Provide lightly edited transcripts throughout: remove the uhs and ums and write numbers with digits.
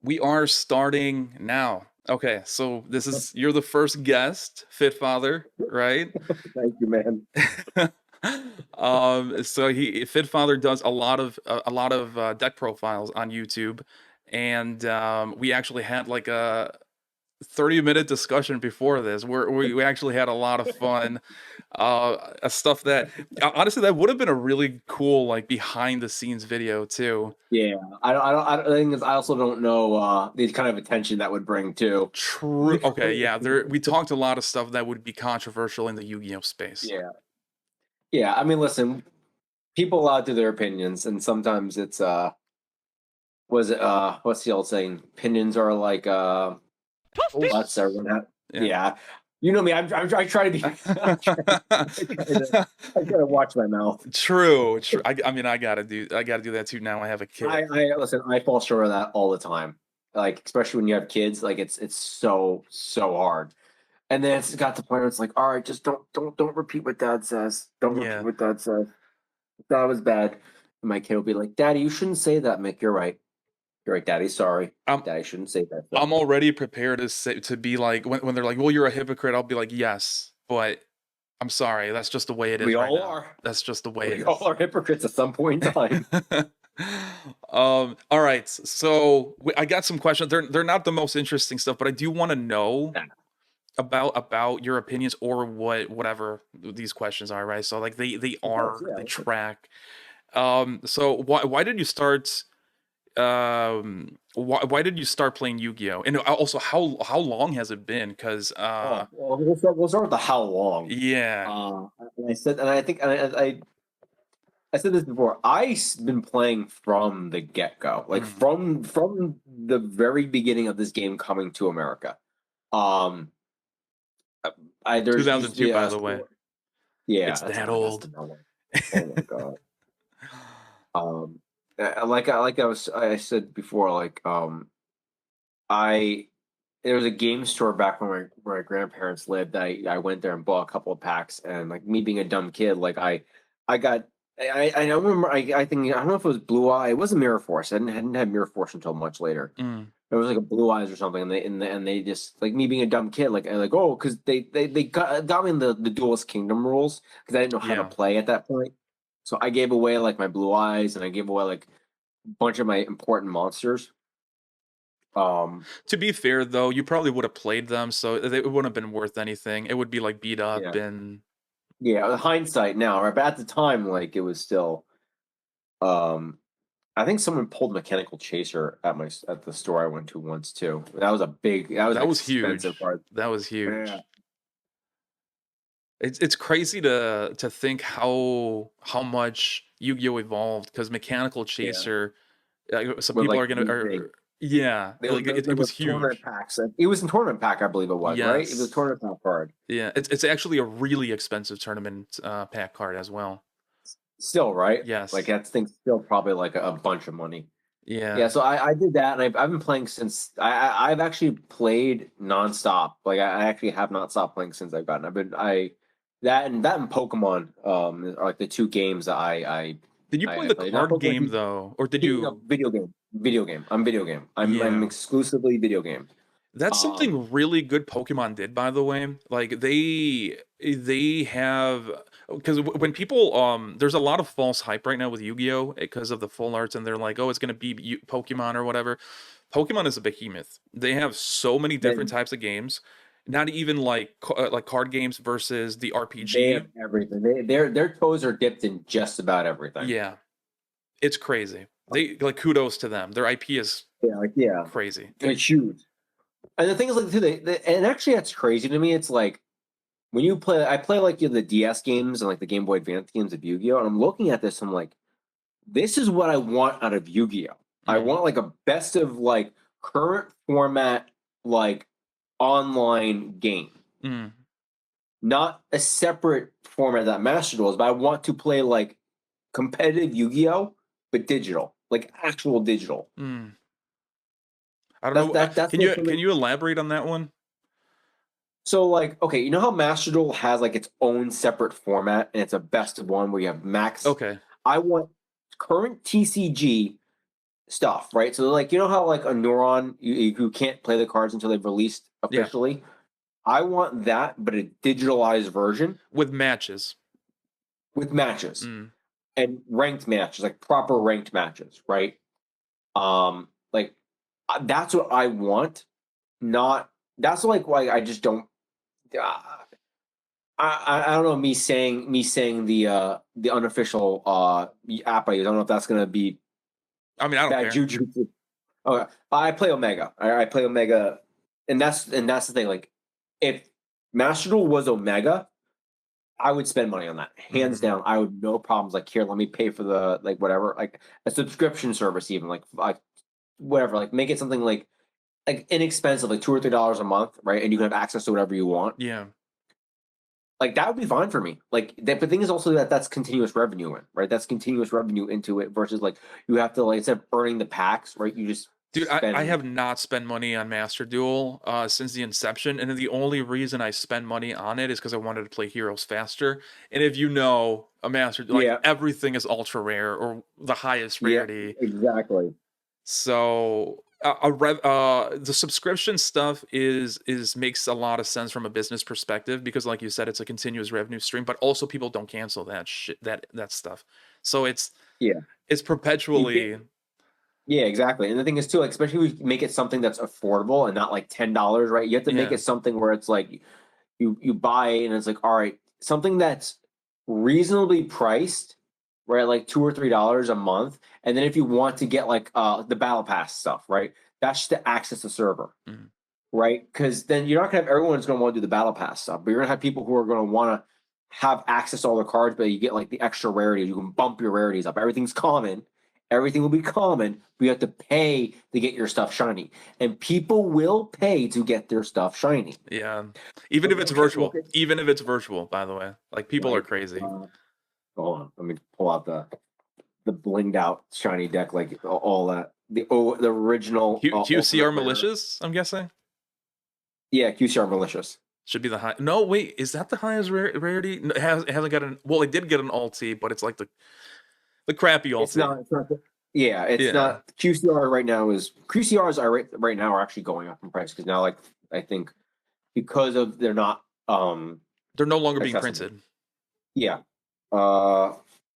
We are starting now. Okay, so you're the first guest, Fit Father, right? Thank you, man. So Fit Father does a lot of deck profiles on YouTube, and we actually had like a 30-minute discussion before this where we actually had a lot of fun. Stuff that honestly that would have been a really cool like behind the scenes video too. Yeah, I think I also don't know the kind of attention that would bring too. True. Okay, yeah. We talked a lot of stuff that would be controversial in the Yu-Gi-Oh space. Yeah, yeah. I mean, listen, people allowed to their opinions, and sometimes it's was it what's the old saying? Opinions are like what's everyone have? Yeah. Yeah, you know me. I try to be. I try to watch my mouth. True. True. I mean, I gotta do that too. Now I have a kid. I listen. I fall short of that all the time. Like especially when you have kids, like it's so hard. And then it's got to the point where it's like, all right, just don't repeat what dad says. Don't repeat Yeah. what dad says. That was bad. And my kid will be like, Daddy, you shouldn't say that, Mick. You're right. You're right, Daddy. Sorry. Daddy shouldn't say that. I'm already prepared to be like when they're like, well, you're a hypocrite. I'll be like, yes, but I'm sorry. That's just the way it is. We right all now. are. That's just the way it We is. all are hypocrites at some point in time. All right. So I got some questions. They're not the most interesting stuff, but I do want to know about your opinions or whatever these questions are, right? So like they track. So why did you start why did you start playing Yu-Gi-Oh? And also how long has it been? Because well, we'll start with the how long. Yeah. And I said, and I think I said this before. I've been playing from the get-go, like from the very beginning of this game coming to America. There's 2002, by the way. Yeah, It's that old. Oh my god. I said before, like there was a game store back when where my grandparents lived. I went there and bought a couple of packs, and like me being a dumb kid, like I got I don't remember. I think I don't know if it was Blue Eye. It wasn't Mirror Force. I hadn't had Mirror Force until much later. It was like a Blue Eyes or something, and they just like me being a dumb kid, like oh, because they got me in the Duelist Kingdom rules because I didn't know how to play at that point. So I gave away like my Blue Eyes, and I gave away like a bunch of my important monsters. To be fair though, you probably would have played them, so it wouldn't have been worth anything. It would be like beat up and yeah, hindsight now, right? But at the time, like it was still. I think someone pulled Mechanical Chaser at the store I went to once too. That was a big. That was huge. Part. That was huge. Yeah. It's crazy to think how much Yu-Gi-Oh evolved because Mechanical Chaser. Some people are gonna. Yeah, it was huge. Tournament packs. It was in tournament pack, I believe it was. Yes. Right. It was a tournament pack card. Yeah, it's actually a really expensive tournament pack card as well. Still, right? Yes. Like that thing's still probably like a bunch of money. Yeah. Yeah. So I did that, and I've been playing since. I've actually played nonstop. Like I actually have not stopped playing since I've gotten. That and Pokemon are like the two games that I. Did you play the card game though, or did you? Video game. Video game. I'm video game. I'm exclusively video game. That's something really good Pokemon did, by the way. Like they have because when people there's a lot of false hype right now with Yu-Gi-Oh because of the full arts, and they're like, oh, it's gonna be Pokemon or whatever. Pokemon is a behemoth. They have so many different types of games. Not even like card games versus the RPG. They have everything. Their toes are dipped in just about everything. Yeah, it's crazy. They like kudos to them. Their IP is crazy. It's huge. And the thing is, like, too, and actually, that's crazy to me. It's like when you play, I play like the DS games and like the Game Boy Advance games of Yu-Gi-Oh, and I'm looking at this, I'm like, this is what I want out of Yu-Gi-Oh. I want like a best of like current format, like online game, not a separate format that Master Duel is, but I want to play like competitive Yu-Gi-Oh, but digital, like actual digital. I don't know. Can you elaborate on that one? So, like, okay, you know how Master Duel has like its own separate format, and it's a best of one where you have max. Okay. I want current TCG stuff, right? So like you know how like a Neuron you can't play the cards until they've released Yeah, officially. I want that, but a digitalized version with matches. with matches Mm. and ranked matches, like proper ranked matches, right? Like that's what I want. Not that's like why I just don't. Uh, I don't know. Me saying the unofficial app I use. I don't know if that's gonna be I mean, I don't bad care. juju. Okay, I play Omega. I play Omega, and that's the thing. Like, if Master Duel was Omega, I would spend money on that hands Mhm. down. I would no problems. Like, here, let me pay for the like whatever, like a subscription service, even like whatever. Like, make it something like inexpensive, like $2 or $3 a month, right? And you can have access to whatever you want. Yeah. Like that would be fine for me. Like that, but the thing is also that that's continuous revenue in, right? That's continuous revenue into it versus like you have to like instead of earning the packs, right? You just Dude, I spend. have not spent money on Master Duel since the inception, and the only reason I spend money on it is because I wanted to play heroes faster. And if you know a Master, like Yeah, everything is ultra rare or the highest yeah, rarity. exactly. So the subscription stuff is makes a lot of sense from a business perspective because, like you said, it's a continuous revenue stream. But also, people don't cancel that shit that stuff. So Yeah, it's you can. perpetually. Yeah, exactly. And the thing is too, like, especially if we make it something that's affordable and not like $10, right? You have to make Yeah. it something where it's like you buy it and it's like, all right, something that's reasonably priced, right? Like $2 or $3 a month. And then if you want to get like the battle pass stuff, right? That's just to access the server, Mm. right? Because then you're not gonna have everyone's gonna want to do the battle pass stuff, but you're gonna have people who are gonna want to have access to all the cards, but you get like the extra rarities. You can bump your rarities up. Everything's common. Everything will be common, but you have to pay to get your stuff shiny. And people will pay to get their stuff shiny. Yeah. Even if Look it's look virtual. at Even if it's virtual, by the way. Like people are like crazy. hold on, let me pull out the blinged out shiny deck, like all that. The original QCR ultimate rare. malicious, I'm guessing. Yeah, QCR malicious. Should be the high. No, wait, is that the highest rarity? No, it hasn't got an. Well, it did get an ulti, but it's like the crappy It's ulti. not. It's not. Yeah, it's Yeah. not. QCR right now is QCRs are right now are actually going up in price because now like I think because of they're not They're no longer being accessible. printed. Yeah. Uh,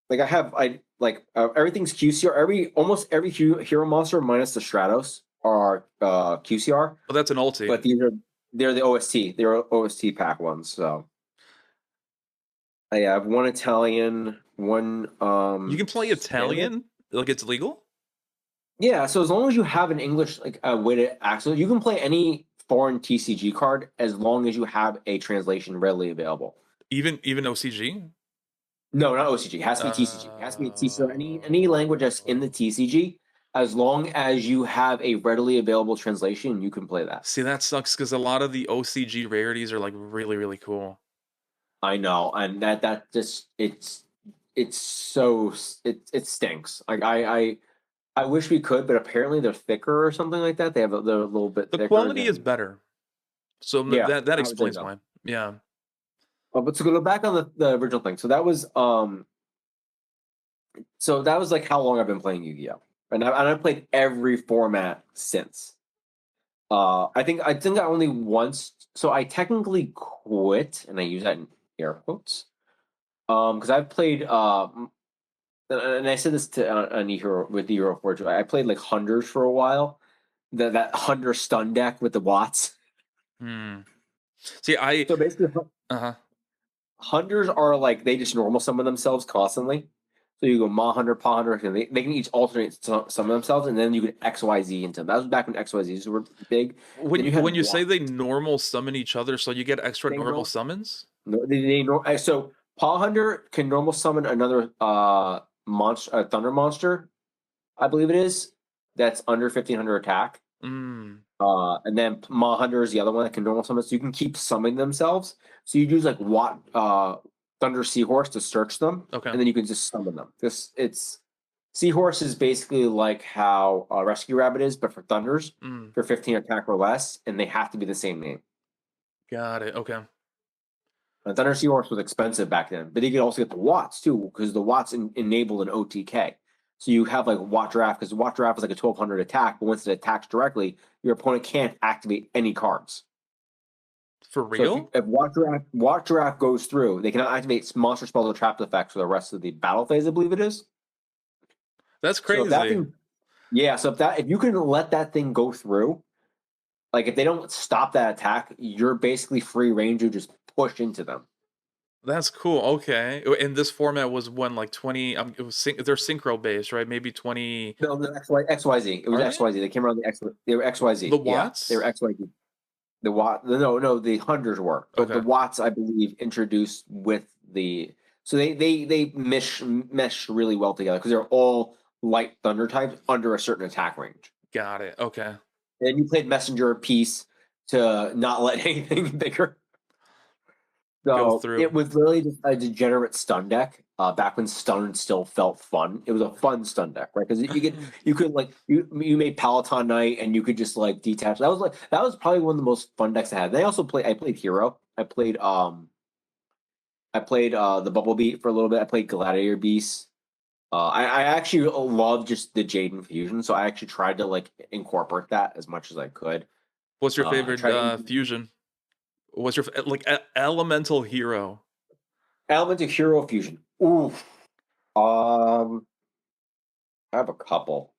like I like everything's QCR. Almost every hero monster minus the Stratos are QCR, Well, that's an ulti. but they're the OST. They're OST pack ones. So I have one Italian, one You can play Spanish. Italian? Like it's legal? Yeah, so as long as you have an English like a way to access, you can play any foreign TCG card as long as you have a translation readily available. Even OCG? No, not OCG. It has to be TCG. It has to be TCG. Any language that's in the TCG, as long as you have a readily available translation, you can play that. See, that sucks because a lot of the OCG rarities are like really, really cool. I know, and that just it's so it stinks. Like I wish we could, but apparently they're thicker or something like that. They're a little bit The thicker quality is than better. So yeah. that I would say explains so. why. Yeah. But to go back on the original thing, so that was like how long I've been playing Yu-Gi-Oh, and I've played every format since. I think I only once. So I technically quit, and I use that in air quotes. Because I've played and I said this to on Hero with the Euro 4. I played like Hundreds for a while. That Hunter stun deck with the Watts. Hmm. See, I So basically, uh-huh. Hunters are like they just normal summon themselves constantly. So you go Ma Hunter, Pa Hunter, and they can each alternate summon themselves, and then you can XYZ into them. That was back when XYZs were big. Then you When had you say they Watts. normal summon each other, so you get extra They normal know summons? so Paw Hunter can normal summon another monster, thunder monster, I believe it is. That's under 1500 attack. Mm. And then Ma Hunter is the other one that can normal summon. So you can keep summoning themselves. So you use like Thunder Seahorse to search them, Okay. and then you can just summon them. This it's Seahorse is basically like how Rescue Rabbit is, but for Thunders Mm. for 15 attack or less, and they have to be the same name. Got it. Okay. Thunder Seahorse was expensive back then, but you could also get the Watts too, because the Watts enabled an OTK. So you have like Watt Draft, because Watt Draft is like a 1200 attack, but once it attacks directly, your opponent can't activate any cards. For So real? if Watt Draft goes through, they cannot activate monster spells or trap effects for the rest of the battle phase, I believe it is. That's So if that crazy. thing, yeah, so if you can let that thing go through, like if they don't stop that attack, you're basically free range to just push into them. That's cool. Okay. And this format was when like 20 it was they're synchro based, right? Maybe 20 No, the XYZ. It was are they? XYZ. They came around the X. They were The XYZ. Yeah, they were watts? XYZ. The Watt. No, the hundreds were, but the Okay. Watts, I believe, introduced with the. So they mesh really well together because they're all light thunder types under a certain attack range. Got it. Okay. And you played Messenger piece to not let anything bigger. Go So it through. was really just a degenerate stun deck. Back when stun still felt fun, it was a fun stun deck, right? Because you could like you made Peloton Knight, and you could just like detach. That was probably one of the most fun decks I had. They also I played Hero. I played the Bubble Beat for a little bit. I played Gladiator Beast. I actually love just the Jade Infusion, so I actually tried to like incorporate that as much as I could. What's your I favorite tried to fusion? What's your like elemental hero? Element of Hero Fusion. Ooh, I have a couple.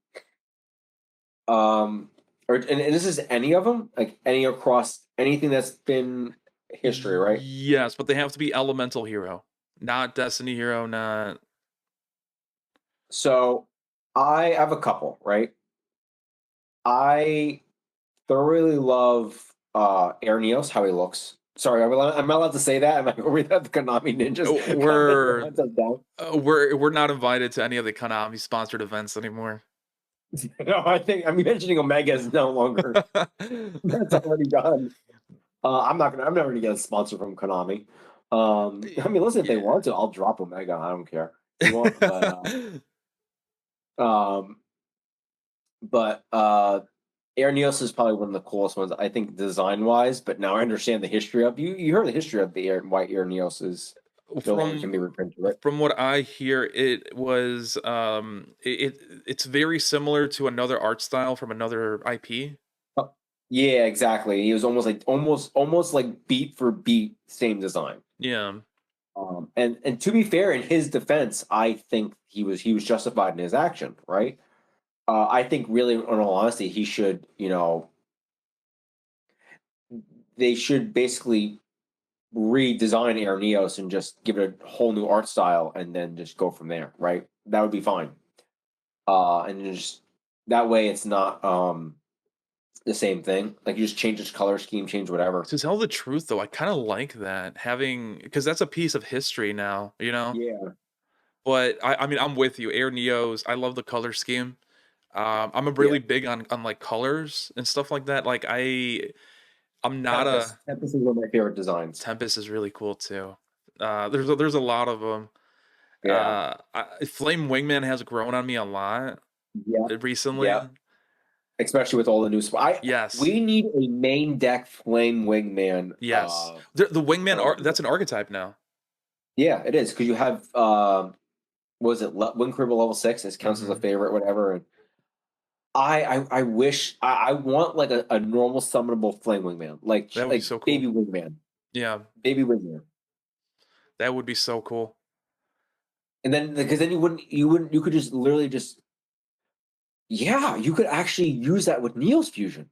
And this is any of them, like any across anything that's been history, right? Yes, but they have to be elemental hero, not destiny hero, not So I have a couple, right? I thoroughly love Arnios, how he looks. Sorry, I'm not allowed to say that. I'm like, we have the Konami ninjas coming to we're hunt us down. we're not invited to any of the Konami sponsored events anymore. No, I think I'm mentioning Omega is no longer. That's already done. I'm never gonna get a sponsor from Konami. I mean, listen, if they Yeah. want to, I'll drop Omega. I don't care. If you want, um, but Air Neos is probably one of the coolest ones, I think, design wise. But now I understand the history of you heard the history of the white Air Neos is no longer can from be reprinted, right? from what I hear, it was it's very similar to another art style from another IP. Yeah, exactly. He was almost like beat for beat, same design. Yeah. And to be fair, in his defense, I think he was justified in his action, right? I think really, in all honesty, he should, they should basically redesign Air Neos and just give it a whole new art style, and then just go from there, right? That would be fine. And just that way, it's not the same thing. Like you just change its color scheme, change whatever. To tell the truth, though, I kind of like that having because that's a piece of history now, you know. Yeah, But I mean, I'm with you. Air Neos, I love the color scheme. I'm a yeah. really big on like colors and stuff like that. Like I'm not a Tempest is one of my favorite designs. Tempest is really cool too. There's a lot of them. Yeah, Flame Wingman has grown on me a lot yeah, recently. yeah. Especially with all the new. Yes, We need a main deck flame wingman. yes. The Wingman that's an archetype now. Yeah, it is because you have what was it Wing Cribble level 6? It counts as a Hmm. favorite, whatever. And I wish I want like a normal summonable flame wingman, That would be like so baby cool. wingman, Yeah, baby wingman. that would be so cool. And then because then you could just literally just yeah, you could actually use that with Neo's fusion.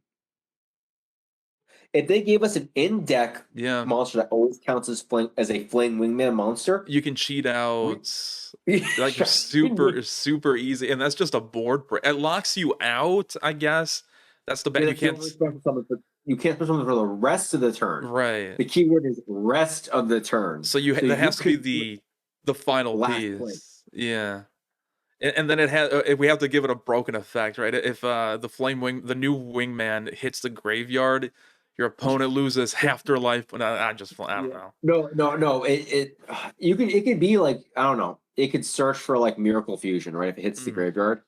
If they gave us an in-deck Yeah, monster that always counts as a flame wingman monster, you can cheat we, out like super easy, and that's just a board break. It locks you out, I guess. That's the yeah, bet you that's the can't. only special summon. You can't special summon for the rest of the turn. Right. The keyword is rest of the turn. So So that you has to be could the final last play. piece. Yeah. And then it has we have to give it a broken effect, right? If the new wingman hits the graveyard, your opponent loses half their life. But I don't Yeah. know. No. It could be like I don't know. It could search for like Miracle Fusion, right? If it hits the Mm, graveyard,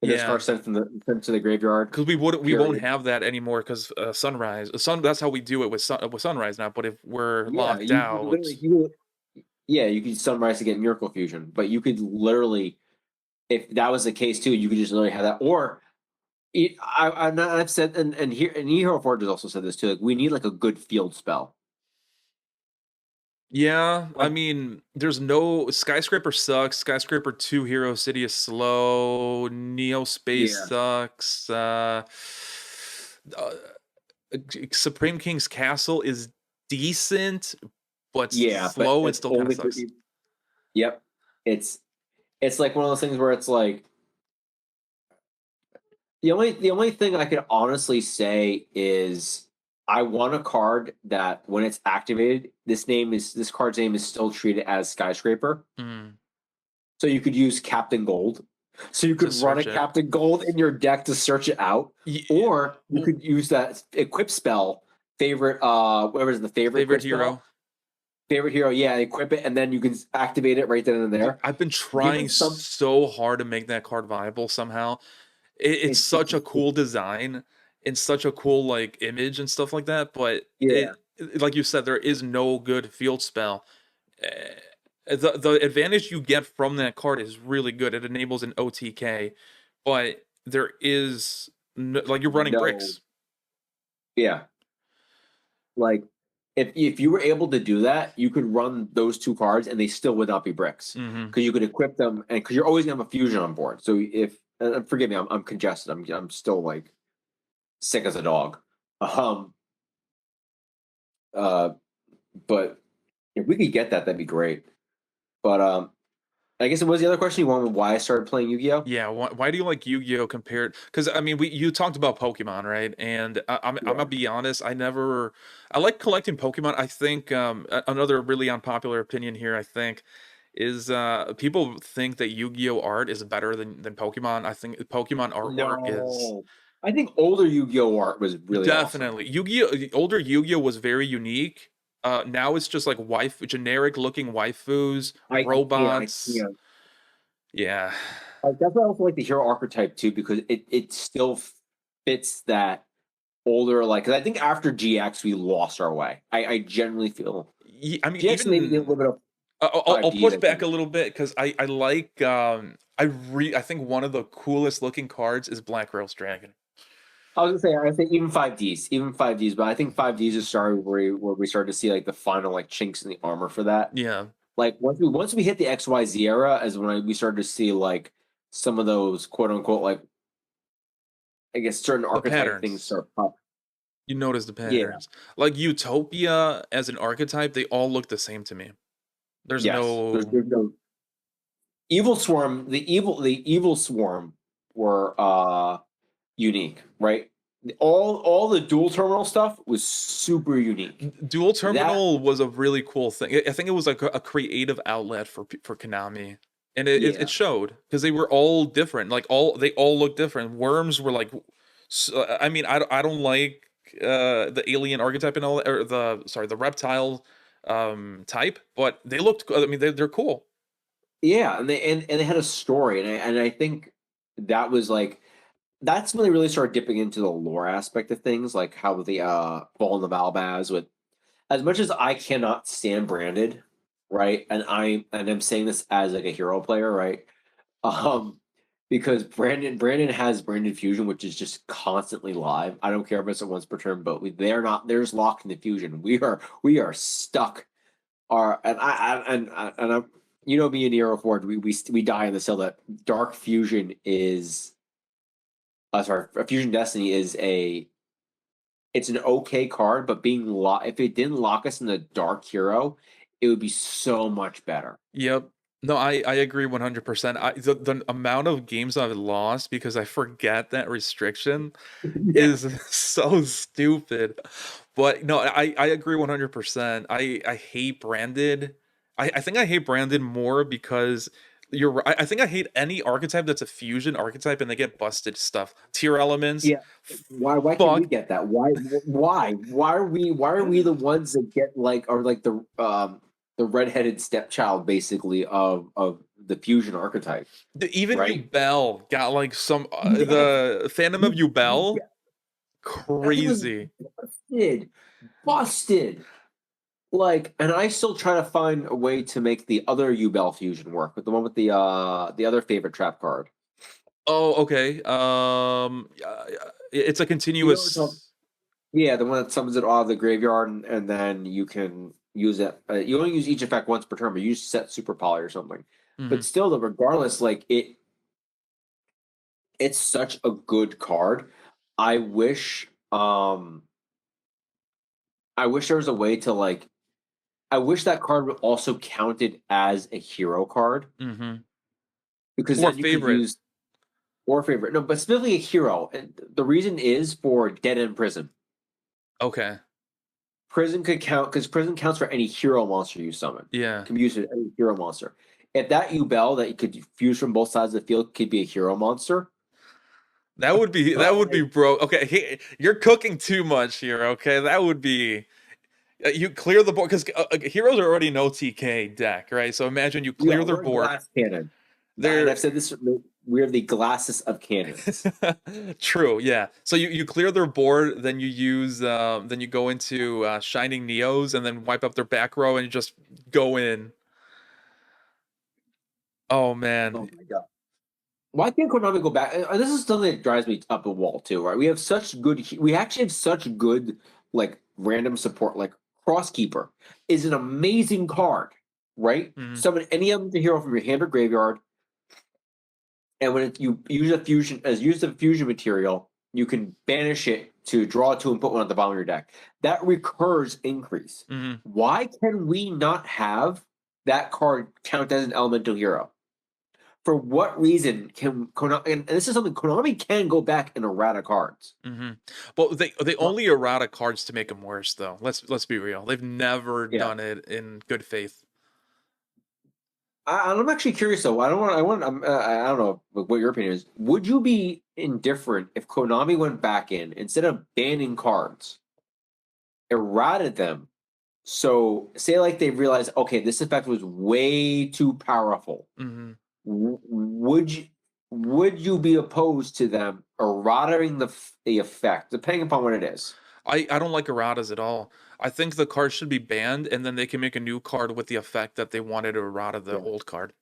and this yeah, card sent to the graveyard. because we won't Period. have that anymore. Because sunrise, that's how we do it with sunrise now. But if we're Yeah, locked you out, literally yeah, you could sunrise to get Miracle Fusion, but you could literally if that was the case too, you could just literally have that. Or I've said, and here, and Hero Forge has also said this too. Like, we need like a good field spell. Yeah, I Like, mean, there's no Skyscraper sucks. Skyscraper 2 Hero City is slow. Neo Space yeah, sucks. Uh, Supreme King's Castle is decent, but yeah, but slow and it's still kind of only for. sucks. Yep, it's it's like one of those things where it's like the only thing I could honestly say is I want a card that when it's activated, this card's name is still treated as Skyscraper. Mm, So you could use Captain Gold. So you to could run a search it. Captain Gold in your deck to search it out. Ye- Or you oh, could use that equip spell, favorite whatever is the favorite Favorite equip spell? hero. Favorite hero, yeah, equip it and then you can activate it right then and Dude, there. I've been Given trying some so hard to make that card viable somehow. It's it's such a cool design and such a cool like image and stuff like that, but yeah, like you said, there is no good field spell. Eh, the advantage you get from that card is really good. It enables an OTK, but there is no, like you're running no, bricks. yeah. Like if you were able to do that, you could run those two cards and they still would not be bricks Hmm. because you could equip them and because you're always gonna have a fusion on board. So if forgive me, I'm congested. I'm still like sick as a dog. Um, uh, but if we could get that, that'd be great. But I guess it was the other question you wanted why I started playing Yu-Gi-Oh. Yeah, why do you like Yu-Gi-Oh compared? Because I mean, we you talked about Pokemon, right? And I'm gonna Yeah. be honest, I like collecting Pokemon. I think another really unpopular opinion here, I think, is people think that Yu-Gi-Oh art is better than Pokemon. I think Pokemon artwork is No, I think older Yu-Gi-Oh art was really awesome. definitely Yu-Gi-Oh. The older Yu-Gi-Oh was very unique. Now it's just like generic looking waifus, I robots. can't. Yeah. Like that's why I also like the hero archetype too because it still fits that older like. Because I think after GX we lost our way. I generally feel I mean, GX maybe did a little even bit of I'll five Ds. push I back think. a little bit because I like I think one of the coolest looking cards is Black Rose Dragon. I was gonna say I think even five Ds, but I think five Ds is started where we started to see like the final like chinks in the armor for that. Yeah, Like once we hit the XYZ era, is when we started to see like some of those quote unquote like I guess certain the archetype things patterns. start pop. You notice the Yeah. patterns. Like Utopia as an archetype, they all look the same to me. There's Yes. no There's no evil swarm. The evil swarm were unique, right? All the dual terminal stuff was super unique. dual That terminal was a really cool thing. I think it was like a creative outlet for Konami. And it yeah. showed because they were all different. Like they all look different. Worms were like I mean, I don't like the alien archetype and all that, or the reptile type, but they looked I mean they're cool. Yeah, and they had a story, and I think that was like that's when they really started dipping into the lore aspect of things, like how the Fall in the Balbaz with as much as I cannot stand branded, right? And I'm saying this as like a hero player, right? Um, because Brandon has Branded Fusion, which is just constantly live. I don't care if it's a once per turn, but they're not. They're just locked in the fusion. We are stuck. Are and I'm you know me and Hero Forge. We die in the cell that Dark Fusion is. Sorry, Fusion Destiny is a. It's an okay card, but being locked. If it didn't lock us in the Dark Hero, it would be so much better. Yep. No, I agree 100%. The amount of games I've lost because I forget that restriction Yeah. is so stupid. But no, I agree 100%. I hate branded. I think I hate branded more because I think I hate any archetype that's a fusion archetype and they get busted stuff. Tier elements. Yeah. Why can't we Fuck. get that? Why are we the ones that get like or like the redheaded stepchild basically of the fusion archetype, Even right? Yubel got like some Yes. the Phantom of Yubel That thing was crazy. busted. Busted. Like, and I still try to find a way to make the other U-Bell fusion work with the one with the other favorite trap card. Oh, okay. Yeah, it's a You know what I'm talking- continuous. Yeah, the one that summons it out of the graveyard, and then you can use it. You only use each effect once per turn, but you just set Super Poly or something. But Mhm. still, though, regardless, like it's such a good card. I wish, I wish there was a way to like. I wish that card would also counted as a hero card Mhm. because Or then you could favorite. use or favorite. No, but specifically a hero. And the reason is for Dead End Prison. Okay. Prison could count because prison counts for any hero monster you summon. Yeah. Can be used for any hero monster. If that Yubel that you could fuse from both sides of the field could be a hero monster. That Oh would be bro. Okay, you're cooking too much here. Okay, that would be you clear the board because heroes are already no TK deck, right? So imagine you yeah, clear their we're board. glass cannon. And They're I've said this, we're the glasses of cannons. true, yeah. So you clear their board, then you use then you go into Shining Neos, and then wipe up their back row, and you just go in. Oh Oh man, my god. Why can't Konami go back? This is something that drives me up the wall too, right? We have such good, we actually have such good, like random support. Like Crosskeeper is an amazing card, right? Mhm. Summon any of them to hero from your hand or graveyard, and when you use a fusion use a fusion material, you can banish it to draw two and put one at the bottom of your deck. That recurs increase. Mhm. Why can we not have that card count as an elemental hero? For what reason can Konami? And this is something Konami can go back and errata cards. Mhm. But they But only errata cards to make them worse, though. Let's be real. They've never yeah, done it in good faith. I'm actually curious though. I don't want. I want. I don't know what your opinion is. Would you be indifferent if Konami went back in instead of banning cards, errated them? So say like they realized, okay, this effect was way too powerful. Mhm. Would you be opposed to them errating the effect, depending upon what it is? I don't like erratas at all. I think the card should be banned, and then they can make a new card with the effect that they wanted to errata the Yeah. old card.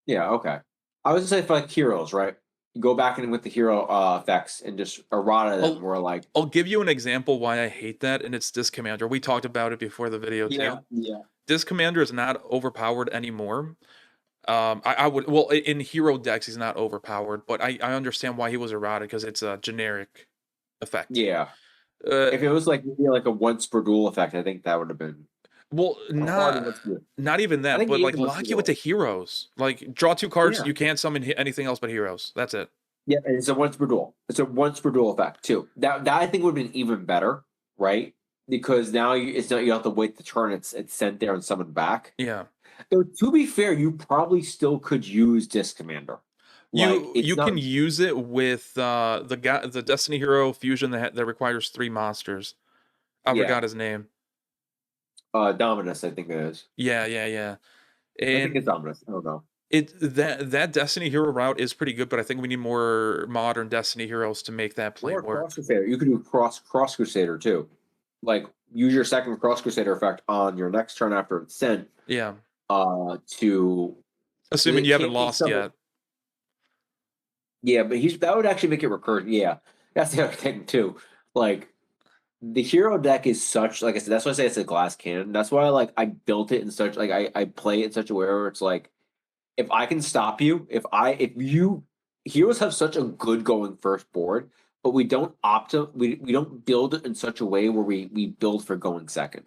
Yeah, okay. I was gonna say for like heroes, right? You go back in with the hero effects and just errata them. I'll Where like, I'll give you an example why I hate that, and it's Disc Commander. We talked about it before the video yeah, too. yeah, Disc Commander is not overpowered anymore. I would well in hero decks he's not overpowered, but I understand why he was errata because it's a generic effect. yeah. Uh, If it was like maybe like a once per duel effect, I think that would have been well, already once per duel. not even I that, think but even like once per lock you into duel. heroes. Like draw two cards, Yeah, you can't summon anything else but heroes. That's it. yeah, and it's a once per duel. It's a once per duel effect too. That I think would have been even better, right? Because now it's not you don't have to wait the turn. It's sent there and summoned back. Yeah. Though to be fair, you probably still could use Disc Commander. Like You it's can not. use it with the Destiny Hero fusion that requires three monsters. I Yeah, forgot his name. Dominus, I think it is. Yeah, yeah, yeah. I think it's And Dominus. I don't know. that Destiny Hero route is pretty good, but I think we need more modern Destiny Heroes to make that play Or Cross work. Crusader. You could do Cross Crusader too. Like use your second Cross Crusader effect on your next turn after it's sent. Yeah. To Assuming it you haven't can't be lost summoned. yet. Yeah, but that would actually make it recur. Yeah, that's the other thing too. Like the hero deck is such like I said. That's why I say it's a glass cannon. That's why I built it in such like I play it in such a way where it's like if I can stop you, if you heroes have such a good going first board, but we don't we don't build it in such a way where we build for going second.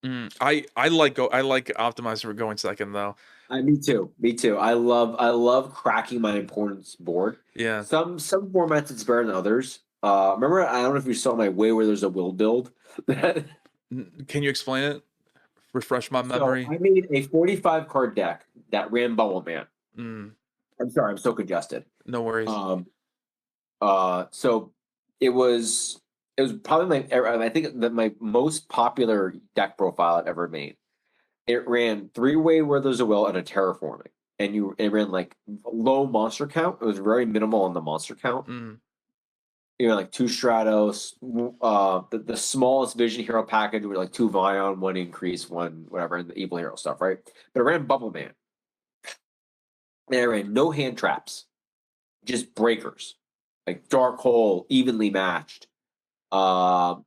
I like optimizer for going second though. Me too. Me too. I love cracking my importance board. Yeah. Some formats it's better than others. Remember I don't know if you saw my way where there's a will build. Can you explain it? Refresh my So memory. I made a 45 card deck that ran Bubble Man. Mm, I'm sorry, I'm so congested. no worries. Um so it was it was probably I think that my most popular deck profile I've ever made. It ran three-way where there's a will and a terraforming. And it ran like low monster count. It was very minimal on the monster count. Mm, like 2 Stratos, the smallest Vision Hero package were like 2 Vion, 1 Increase, 1 whatever, and the Evil Hero stuff, right? But I ran Bubble Man. And I ran no hand traps, just breakers, like Dark Hole, evenly matched. Um,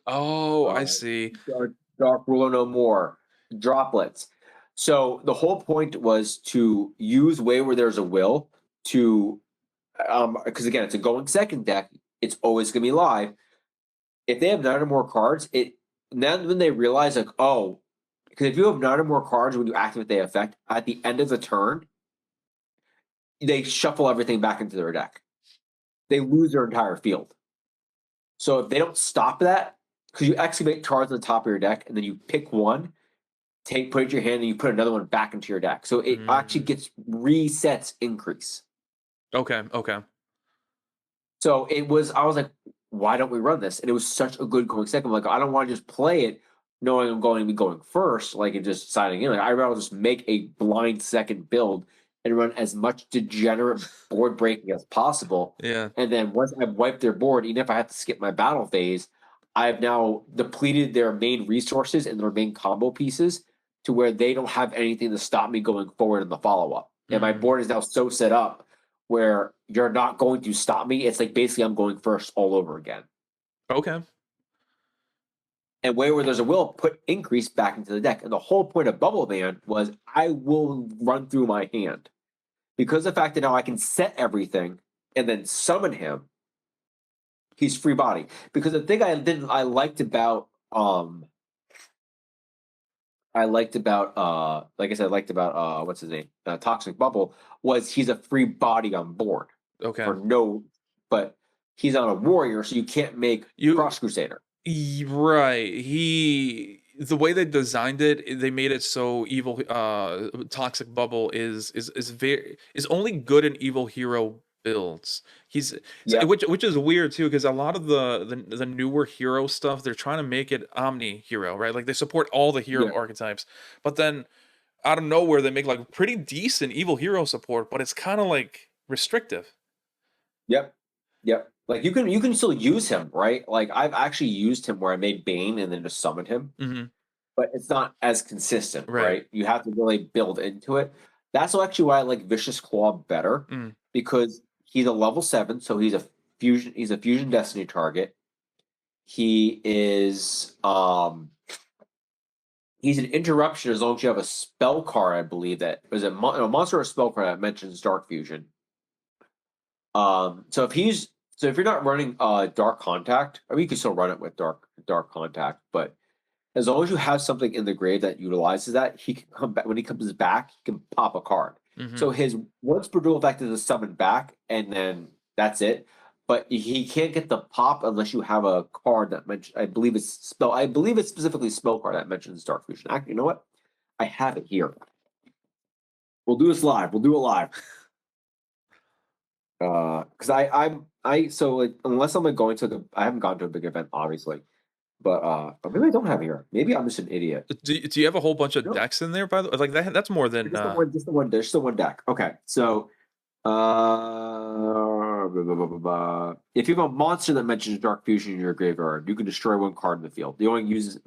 Oh, I uh, see. Dark Ruler No More, droplets. So the whole point was to use Way Where There's a Will to, because again, it's a going second deck. It's always going to be live. If they have 9 or more cards, then when they realize like, oh, because if you have 9 or more cards when you activate the effect at the end of the turn, they shuffle everything back into their deck. They lose their entire field. So if they don't stop that, because you excavate cards on the top of your deck and then you pick one, put it in your hand, and you put another one back into your deck. So it actually gets resets increase. Okay. So I was like, why don't we run this? And it was such a good going second. I'm like, I don't want to just play it knowing I'm going to be going first, like and just signing in. Like I'd rather just make a blind second build and run as much degenerate board breaking as possible. Yeah. And then once I've wiped their board, even if I have to skip my battle phase, I've now depleted their main resources and their main combo pieces to where they don't have anything to stop me going forward in the follow-up. And my board is now so set up where you're not going to stop me. It's like basically I'm going first all over again. Okay. And where there's a will, put increase back into the deck. And the whole point of Bubble Man was I will run through my hand. Because of the fact that now I can set everything and then summon him, he's free body. Because the thing I liked about what's his name? Toxic Bubble was he's a free body on board. Okay. But he's not a warrior, so you can't make Cross Crusader. Right. The way they designed it, they made it so evil Toxic Bubble is only good in evil hero builds. Which is weird too, because a lot of the newer hero stuff, they're trying to make it omni hero, right? Like they support all the hero archetypes, but then out of nowhere they make like pretty decent evil hero support, but it's kind of like restrictive. Yep. Like you can still use him, right? Like I've actually used him where I made Bane and then just summoned him, but it's not as consistent, right? You have to really build into it. That's actually why I like Vicious Claw better because he's a level 7, so he's a fusion destiny target. He is he's an interruption as long as you have a spell card, I believe that was a monster or spell card that mentions Dark Fusion. So if you're not running Dark Contact, I mean you can still run it with Dark Contact, but as long as you have something in the grave that utilizes that, he can come back. When he comes back, he can pop a card. So his once per duel effect is a summon back, and then that's it. But he can't get the pop unless you have a card that mentions. I believe it's specifically spell card that mentions Dark Fusion. Actually, you know what? I have it here. We'll do this live. We'll do it live. Because so like unless I'm like going to I haven't gone to a big event obviously, but maybe I don't have it here. Maybe I'm just an idiot. Do you have a whole bunch of decks in there by the way? Like that's more than just the one deck. Okay, so if you have a monster that mentions Dark Fusion in your graveyard, you can destroy one card in the field. The only uses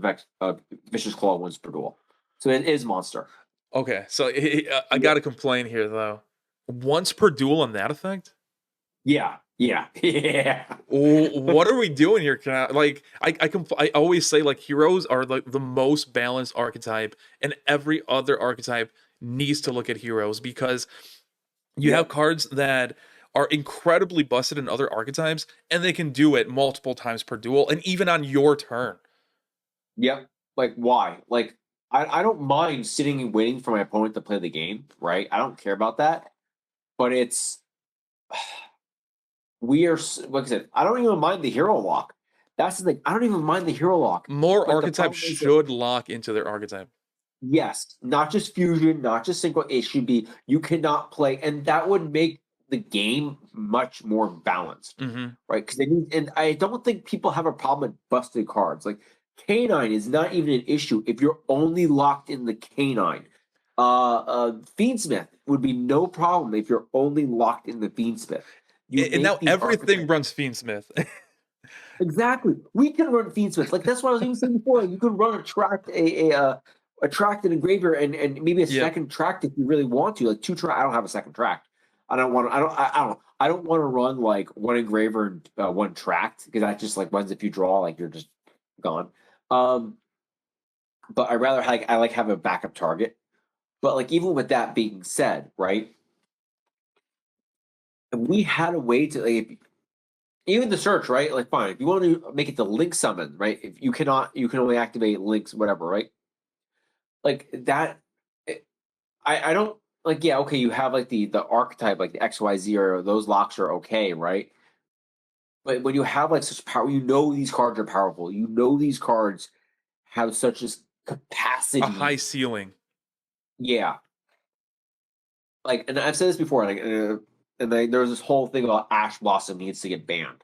Vicious Claw once per duel, so it is monster. Okay, so I got to complain here though. Once per duel on that effect? Yeah. What are we doing here? I always say like heroes are like the most balanced archetype, and every other archetype needs to look at heroes because you have cards that are incredibly busted in other archetypes, and they can do it multiple times per duel, and even on your turn. Yep. Like why? Like I don't mind sitting and waiting for my opponent to play the game, right? I don't care about that, but it's. Like I said, I don't even mind the hero lock. That's the thing. I don't even mind the hero lock. More archetypes should lock into their archetype. Yes, not just fusion, not just single. It should be you cannot play, and that would make the game much more balanced, right? Because and I don't think people have a problem with busted cards. Like Canine is not even an issue if you're only locked in the Canine. Fiendsmith would be no problem if you're only locked in the Fiendsmith. You And now make these everything archetypes. runs Fiendsmith. Exactly. We can run Fiendsmith. Like that's what I was even saying before. Like, you could run a tracked engraver and maybe a Yeah. second tract if you really want to. Like two track. I don't have a second tract. I don't want. I don't want to run like one engraver and one tract because that just like once if you draw like you're just gone. Um, but I like have a backup target. But like even with that being said, right? If we had a way to like even the search, right? Like, fine, if you want to make it the link summon, right? If you cannot, you can only activate links, whatever, right? Like that. I don't like. Yeah, okay. You have like the archetype, like the XYZ, or those locks are okay, right? But when you have like such power, you know these cards are powerful. You know these cards have such this A high capacity. ceiling. Yeah, like, and I've said this before, like, and there's this whole thing about Ash Blossom needs to get banned.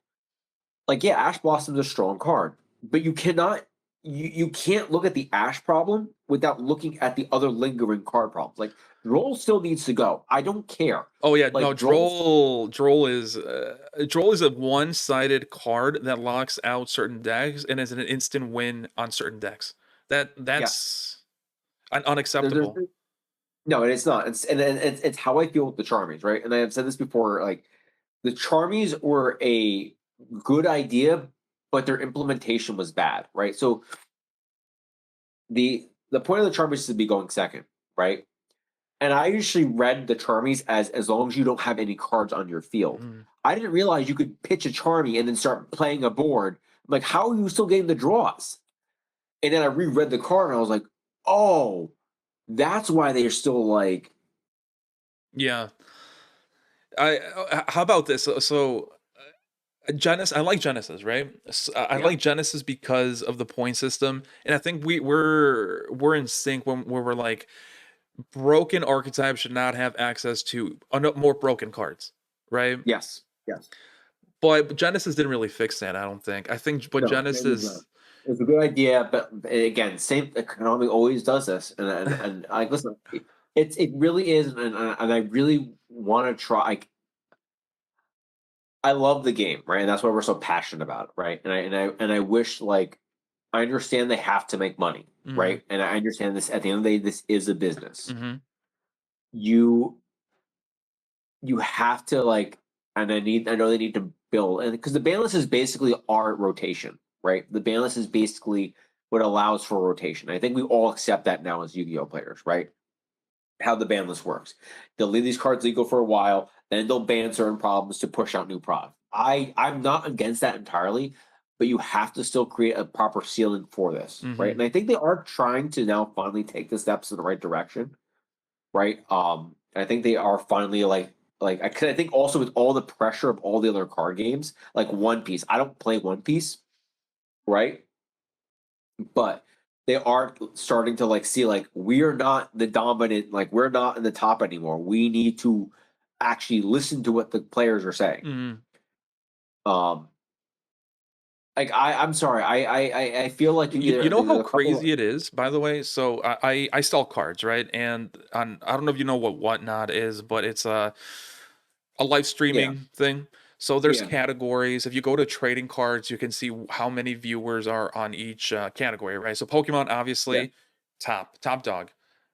Like, yeah, Ash Blossom's a strong card, but you can't look at the Ash problem without looking at the other lingering card problems. Like Droll still needs to go. I don't care. Oh yeah, no, Like Droll, Droll is a one-sided card that locks out certain decks and is an instant win on certain decks. yes. That's There's unacceptable. no, and it's not. And it's how I feel with the Charmies, right? And I have said this before. Like the Charmies were a good idea, but their implementation was bad, right? So the point of the Charmies is to be going second, right? And I usually read the Charmies as long as you don't have any cards on your field. Mm. I didn't realize you could pitch a Charmy and then start playing a board. I'm like, how are you still getting the draws? And then I reread the card and I was like, oh, that's why they're still like, Yeah. How about this? Genesis, I like Genesis, right? I yeah, like Genesis because of the point system, and I think we're in sync when where we're like broken archetypes should not have access to more broken cards, right? yes, yes. But Genesis didn't really fix that. I don't think. I think, but No, it was Genesis, it's a good idea, but again, same economy always does this, and I listen. It really is, and I really want to try. I love the game, right? And that's why we're so passionate about it, right? And I wish like I understand they have to make money, hmm right? And I understand this at the end of the day, this is a business. hmm You you have to like, and I know they need to build, and because the ban list is basically our rotation, right? The ban list is basically what allows for rotation. I think we all accept that now as Yu-Gi-Oh players, right? How the ban list works. They'll leave these cards legal for a while, then they'll ban certain problems to push out new products. I'm not against that entirely, but you have to still create a proper ceiling for this, right? hmm And I think they are trying to now finally take the steps in the right direction, right? I think they are finally I think also with all the pressure of all the other card games, like One Piece. I don't play One Piece, right? But they are starting to like see like we are not the dominant, like we're not in the top anymore. We need to actually listen to what the players are saying. hmm Um, like I'm sorry, I feel like You know there's how a couple. crazy it is, by the way. So I sell cards, right? And I don't know if you know what Whatnot is, but it's a live Yeah, streaming thing. So there's yeah, categories. If you go to trading cards, you can see how many viewers are on each category, right? So Pokemon, yeah. obviously, top dog.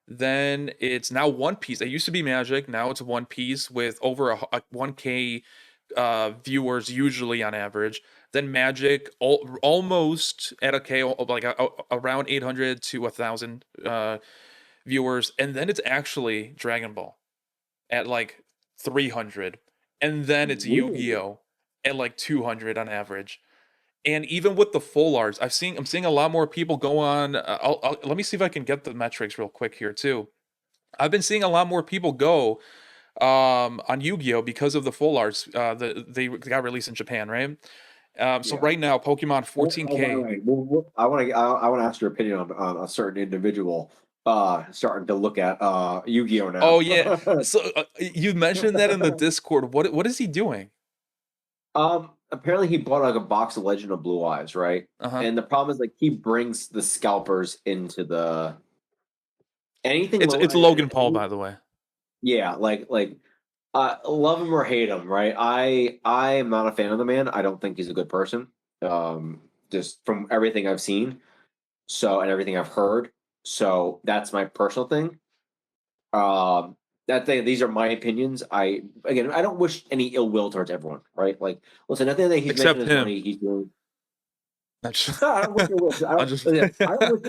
Then it's now One Piece. It used to be Magic. Now it's One Piece with over a 1K viewers usually on average. Then Magic almost at a K, like around 800 to 1,000 viewers. And then it's actually Dragon Ball at like 300, and then it's Really? Yu-Gi-Oh at like 200 on average. And even with the full arts, I'm seeing a lot more people go on. Let me see if I can get the metrics real quick here too. I've been seeing a lot more people go on Yu-Gi-Oh because of the full arts. They got released in Japan, right? So Yeah. right now, Pokemon By the 14K. way, I want to ask your opinion on a certain individual starting to look at Yu-Gi-Oh Oh now. yeah, so you mentioned that in the Discord. What is he doing? Apparently he bought like a box of Legend of Blue Eyes, right? Uh huh. And the problem is like he brings the scalpers into the anything low. It's Logan Paul, by the way. Yeah, Love him or hate him, right? I am not a fan of the man. I don't think he's a good person. Just from everything I've seen, and everything I've heard. So that's my personal thing. Um, these are my opinions. I don't wish any ill will towards everyone, right? Like, listen, at the end of the day, he's making Except his him. money. He's doing. That's just, No, I don't wish ill will. I just Yeah, I don't wish.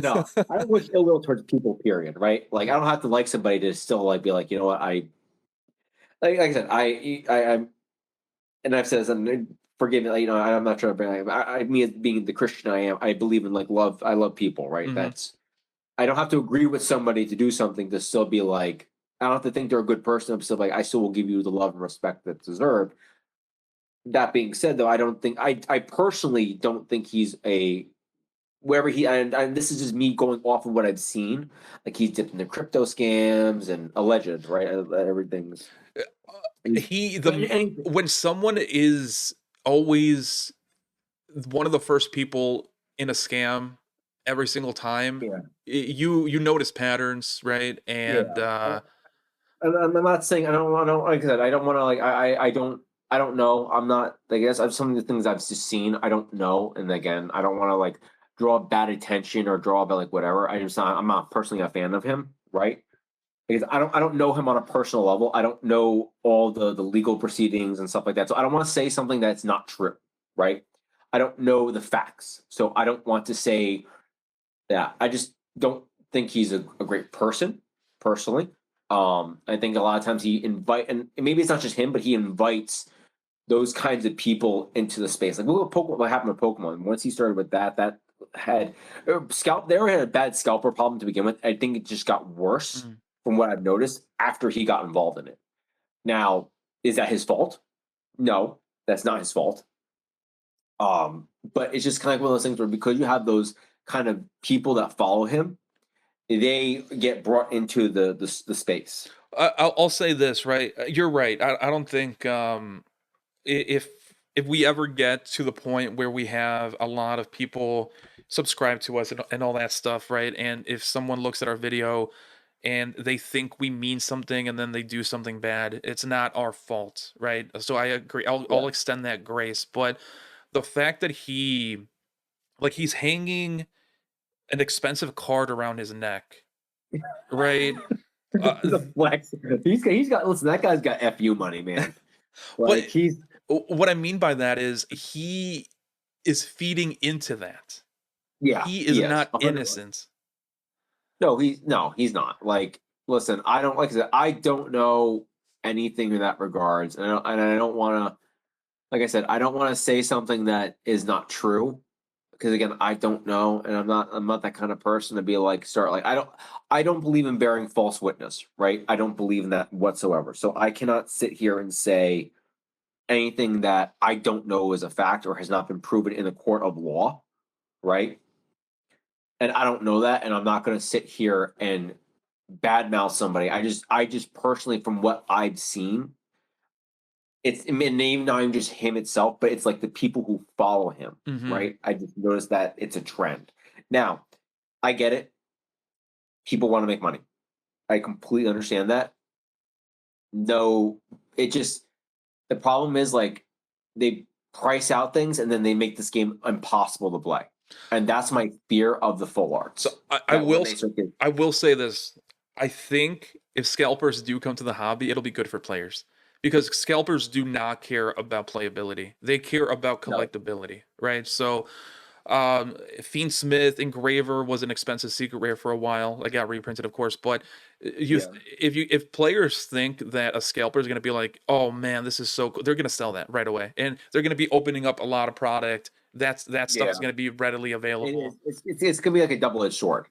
No. I don't wish ill will towards people. Period. Right? Like, I don't have to like somebody to still like be like, you know what? Like I said, I'm, and I've said this, and forgive me, like, I'm not trying to bring. Me as being the Christian I am, I believe in like love. I love people, right? hmm I don't have to agree with somebody to do something to still be like, I don't have to think they're a good person. I'm still like, I still will give you the love and respect that's deserved. That being said, though, I personally don't think he's a wherever and this is just me going off of what I've seen. Like, he's dipped into crypto scams and alleged, right? Everything's he's, he but the when someone is always one of the first people in a scam every single time, yeah, you notice patterns, right? And yeah. I'm not saying I don't like I said I don't want to like I don't know. I'm not. I guess I've some of the things I've just seen. I don't know, and again, I don't want to like draw bad attention or draw about like whatever. I'm not personally a fan of him, right? Because I don't know him on a personal level. I don't know all the legal proceedings and stuff like that. So I don't want to say something that's not true, right? I don't know the facts, so I don't want to say that. I just don't think he's a great person personally. I think a lot of times he invite, and maybe it's not just him, but he invites those kinds of people into the space. Like, look at Pokemon. What happened to Pokemon? Once he started with that had scalp. They already had a bad scalper problem to begin with. I think it just got worse mm, from what I've noticed after he got involved in it. Now, is that his fault? No, that's not his fault. But it's just kind of like one of those things where because you have those kind of people that follow him, they get brought into the space. I'll say this, right? You're right. I don't think if we ever get to the point where we have a lot of people subscribe to us and all that stuff, right? And if someone looks at our video and they think we mean something and then they do something bad, it's not our fault, right? So I agree. I'll Yeah. extend that grace, but the fact that he's hanging an expensive card around his neck, right? The flex. He's got listen, that guy's got FU money, man. But Like he's what I mean by that is he is feeding into that. yeah, He is he is not 100. innocent. No, he's not. Like, listen, I don't like I said, I don't know anything in that regards, and I don't want to. Like I said, I don't want to say something that is not true because again, I don't know, and I'm not that kind of person to be like start like I don't believe in bearing false witness, right? I don't believe in that whatsoever. So I cannot sit here and say anything that I don't know is a fact or has not been proven in a court of law, right? And I don't know that, and I'm not going to sit here and badmouth somebody. I just personally, from what I've seen, it's maybe not even just him itself, but it's like the people who follow him, Mhm. right? I just noticed that it's a trend. Now, I get it. People want to make money. I completely understand that. No, it just the problem is like they price out things and then they make this game impossible to play. And that's my fear of the full So arts. I That when will they start to I will say this. I think if scalpers do come to the hobby, it'll be good for players because scalpers do not care about playability. They care about no. collectability, right? So Fiend Smith Engraver was an expensive secret rare for a while. It got reprinted, of course, but Yeah. if players think that a scalper is going to be like, oh man, this is so cool, they're going to sell that right away, and they're going to be opening up a lot of product. That stuff is Yeah. going to be readily It available. is. It's gonna be like a double-edged sword.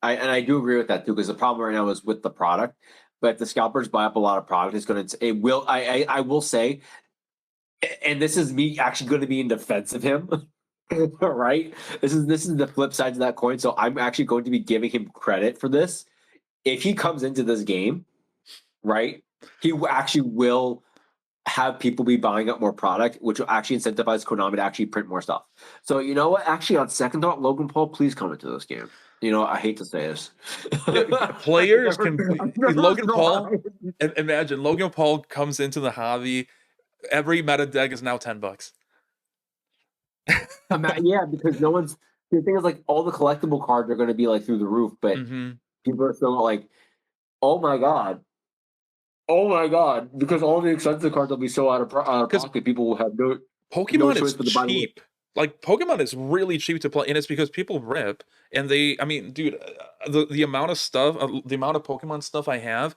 I do agree with that too, because the problem right now is with the product. But if the scalpers buy up a lot of product, it will I will say, and this is me actually going to be in defense of him. Right? This is the flip side to that coin. So I'm actually going to be giving him credit for this. If he comes into this game, right, actually will. have people be buying up more product, which will actually incentivize Konami to actually print more stuff. So you know what? Actually, on second thought, Logan Paul, please come into this game. You know, I hate to say this. Players can I've never Logan Paul. tried. Imagine Logan Paul comes into the hobby. Every meta deck is now $10. Yeah, because no one's the thing is like all the collectible cards are going to be like through the roof, but Hmm. people are still like, oh my god, oh my god, because all the expensive cards will be so out of Because pocket, people will have no Pokemon choice is but to buy the. cheap. Like Pokemon is really cheap to play, and it's because people rip and they. I mean, dude, the amount of stuff, the amount of Pokemon stuff I have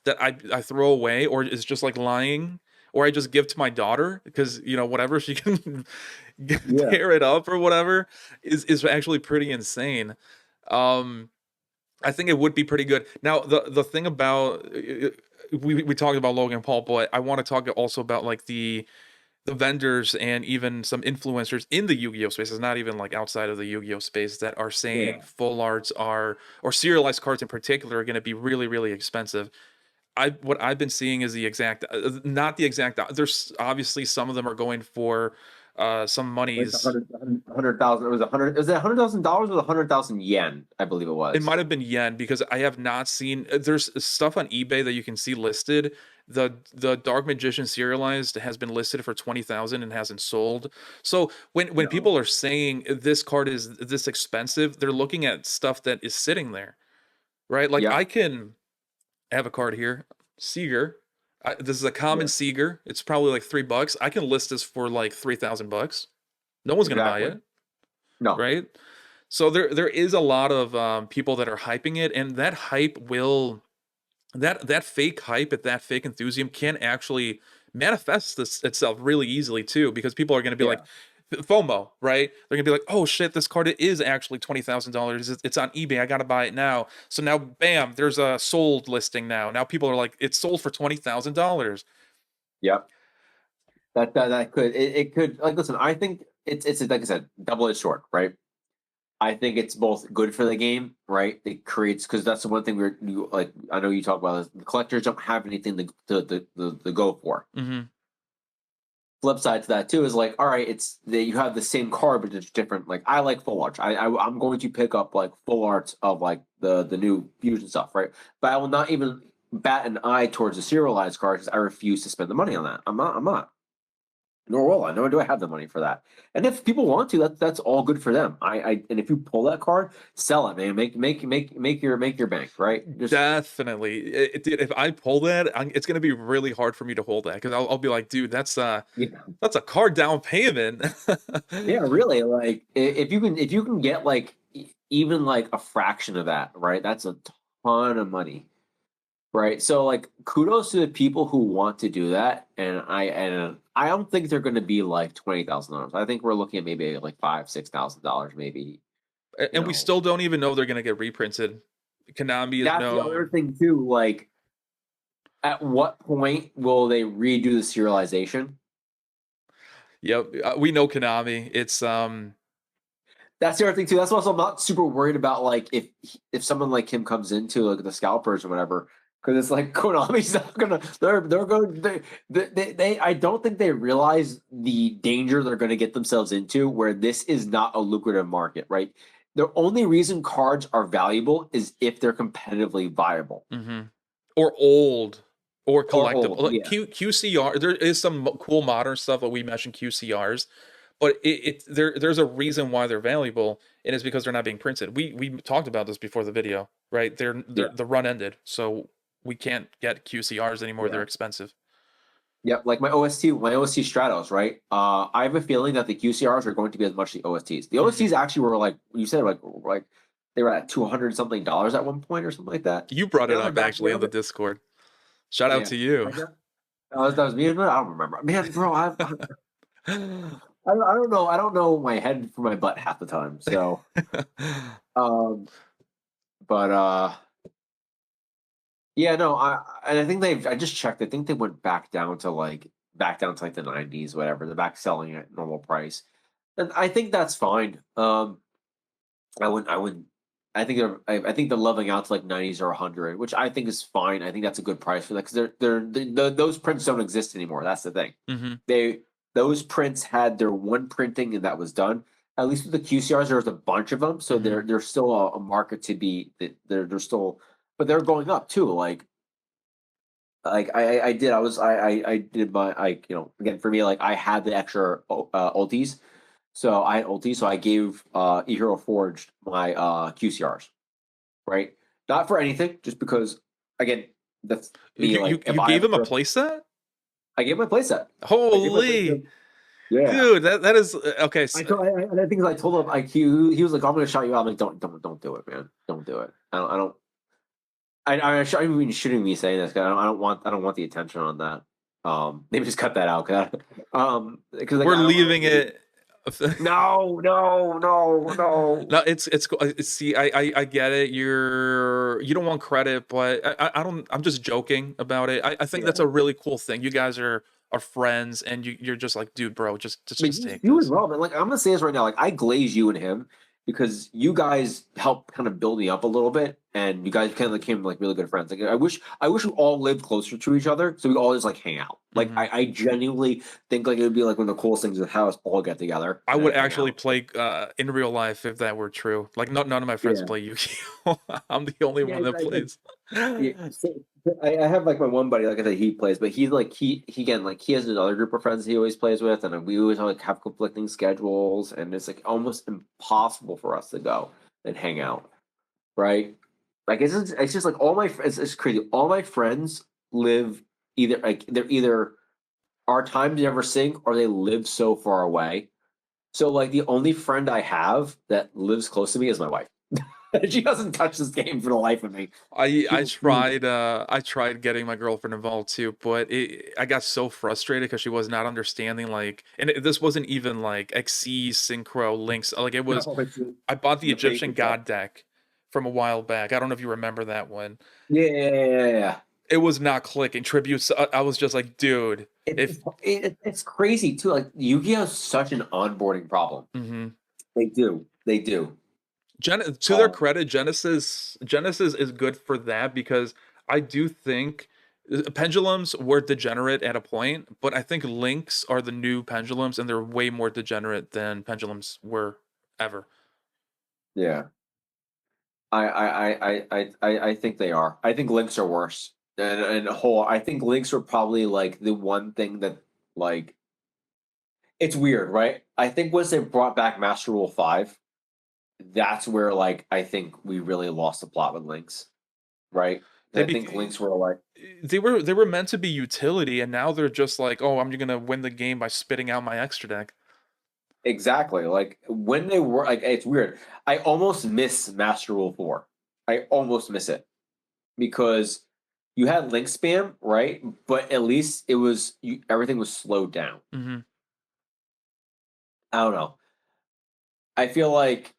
that I throw away, or is just like lying, or I just give to my daughter because whatever she can Yeah, tear it up or whatever is actually pretty insane. Um, I think it would be pretty good. Now, the thing about we talked about Logan Paul, but I want to talk also about like the vendors and even some influencers in the Yu-Gi-Oh space. It's not even like outside of the Yu-Gi-Oh space that are saying yeah, full arts are or serialized cards in particular are going to be really really expensive. What I've been seeing is the exact not the exact there's obviously some of them are going for some like a monies. hundred thousand. It was Was it $100,000 or 100,000 yen? I believe it It was. might have been yen because I have not seen. There's stuff on eBay that you can see listed. The Dark Magician serialized has been listed for 20,000 and hasn't sold. So when No. people are saying this card is this expensive, they're looking at stuff that is sitting there, right? Like Yep. I have a card here, Seeger. This is a Yeah. common Seeger. It's probably like $3. I can list this for like $3,000. No one's gonna buy Exactly. it, No. right? So there is a lot of people that are hyping it, and that hype will that fake hype at that fake enthusiasm can actually manifest itself really easily too, because people are going to be like Yeah. FOMO, right? They're gonna be like, oh shit, this card is actually $20,000. It's on eBay. I gotta buy it now. So now, bam, there's a sold listing now. Now people are like, it's sold for $20,000. Yep. That could it could like listen. I think it's like I said, double-edged sword, right? I think it's both good for the game, right? It creates because that's the one thing like. I know you talk about this. The collectors don't have anything to go for. Hmm. Flip side to that too is like, all right, it's that you have the same card, but it's different. Like I like full arts. I'm going to pick up like full arts of like the new fusion stuff, right? But I will not even bat an eye towards the serialized card because I refuse to spend the money on that. I'm not. Nor will I. Nor do I have the money for that. And if people want to, that's all good for them. And if you pull that card, sell it, man. Make your bank, right? Just Definitely. Dude, if I pull that, it's gonna be really hard for me to hold that because I'll be like, dude, yeah, that's a car down payment. yeah, really. Like if you can get like even like a fraction of that, right? That's a ton of money, right? So like kudos to the people who want to do that, and I don't think they're going to be like $20,000. I think we're looking at maybe like $5,000-6,000, maybe. You And we know, still don't even know they're gonna get reprinted. Konami is that's the other known. thing too. Like, at what point will they redo the serialization? Yep, we know Konami. It's That's the other thing too. That's also I'm not super worried about like if someone like him comes into like the scalpers or whatever, because it's like Konami's not gonna they're going they I don't think they realize the danger they're gonna get themselves into where this is not a lucrative market, right? The only reason cards are valuable is if they're competitively viable mhm. Or old or or collectible. old. Like Yeah. QCR, there is some cool modern stuff that we mentioned QCRs, but there's a reason why they're valuable, and it's because they're not being printed. We talked about this before the video, right? Yeah. The run ended, so we can't get QCRs anymore. They're Yeah. expensive. Yeah, like my OST Stratos, right? I have a feeling that the QCRs are going to be as much as the OSTs. The Hmm. OSTs actually were like you said, like they were at $200 something at one point or something like that. You brought it Now they're up back actually down on the to Discord. Shout out yeah. to you. Like that was me. I don't remember, man, bro. I don't know. I don't know my head from my butt half the time. So, um, but yeah, no. And I think I just checked. I think they went back down to like the 90s, whatever. They're back selling at normal price. And I think that's fine. I wouldn't I think I think they're leveling out to like 90s or 100, which I think is fine. I think that's a good price for that because those prints don't exist anymore. That's the thing. Hmm. They those prints had their one printing and that was done. At least with the QCRs, there's a bunch of them, so Hmm. there's still a market to be. They're still, but they're going up too. Like I did. I did my again for me like I had the extra ultis, so I had ultis, so I gave eHero Forged my QCRs, right? Not for anything, just because again that's me. Like if You I gave have a him a trip, playset? I gave my playset. I gave my Holy playset. Yeah. dude, that is okay. And I think I told him like he was like, I'm gonna shout you out. I'm like, don't do it, man. Don't do it. I don't I mean shouldn't be saying this because I don't want the attention on that. Maybe just cut that out, because like We're I don't leaving really, it. no. No, see, I get it. You don't want credit, but I don't. I'm just joking about it. I think that's Yeah. a really cool thing. You guys are friends, and you're just like, dude, bro, But just take you as this. well, man. Like I'm gonna say this right now. Like I glaze you and him because you guys helped kind of build me up a little bit, and you guys kind of became like really good friends. Like I wish we all lived closer to each other, so we all just like hang out. Like Hmm. I genuinely think like it would be like one of the coolest things to have us all get together I and would then hang actually out. play in real life if that were true. Like, none of my friends Yeah. play Yu-Gi-Oh. I'm the only Yeah, one that plays. yeah. I have like my one buddy, like I said, he plays, but he's like he again like he has another group of friends he always plays with, and we always like have conflicting schedules, and it's like almost impossible for us to go and hang out, right? Like it's just like all my friends. It's crazy. All my friends live either like they're either our times never sync or they live so far away. So like the only friend I have that lives close to me is my wife. She doesn't touch this game for the life of me. She I tried getting my girlfriend involved too, but I got so frustrated because she was not understanding, like, and this wasn't even like XC synchro links. Like, it was, no, it's I bought the the Egyptian basic stuff. God deck from a while back. I don't know if you remember that one. Yeah. It was not clicking. Tributes. I was just like, dude, if It's crazy too. Like Yu-Gi-Oh is such an onboarding problem. mhm. They do. They do. To their credit, Genesis is good for that because I do think pendulums were degenerate at a point, but I think links are the new pendulums and they're way more degenerate than pendulums were ever. Yeah. I think they are. I think links are worse. And whole I think links are probably like the one thing that like it's weird, right? I think once they brought back Master Rule 5, that's where like I think we really lost the plot with links, right? They I think bec- links were like they were meant to be utility and now they're just like, "Oh, I'm going to win the game by spitting out my extra deck." exactly like when they were like it's weird. I almost miss Master Rule 4. I almost miss it because you had link spam, right? But at least it was everything was slowed down. Mhm. I don't know. I feel like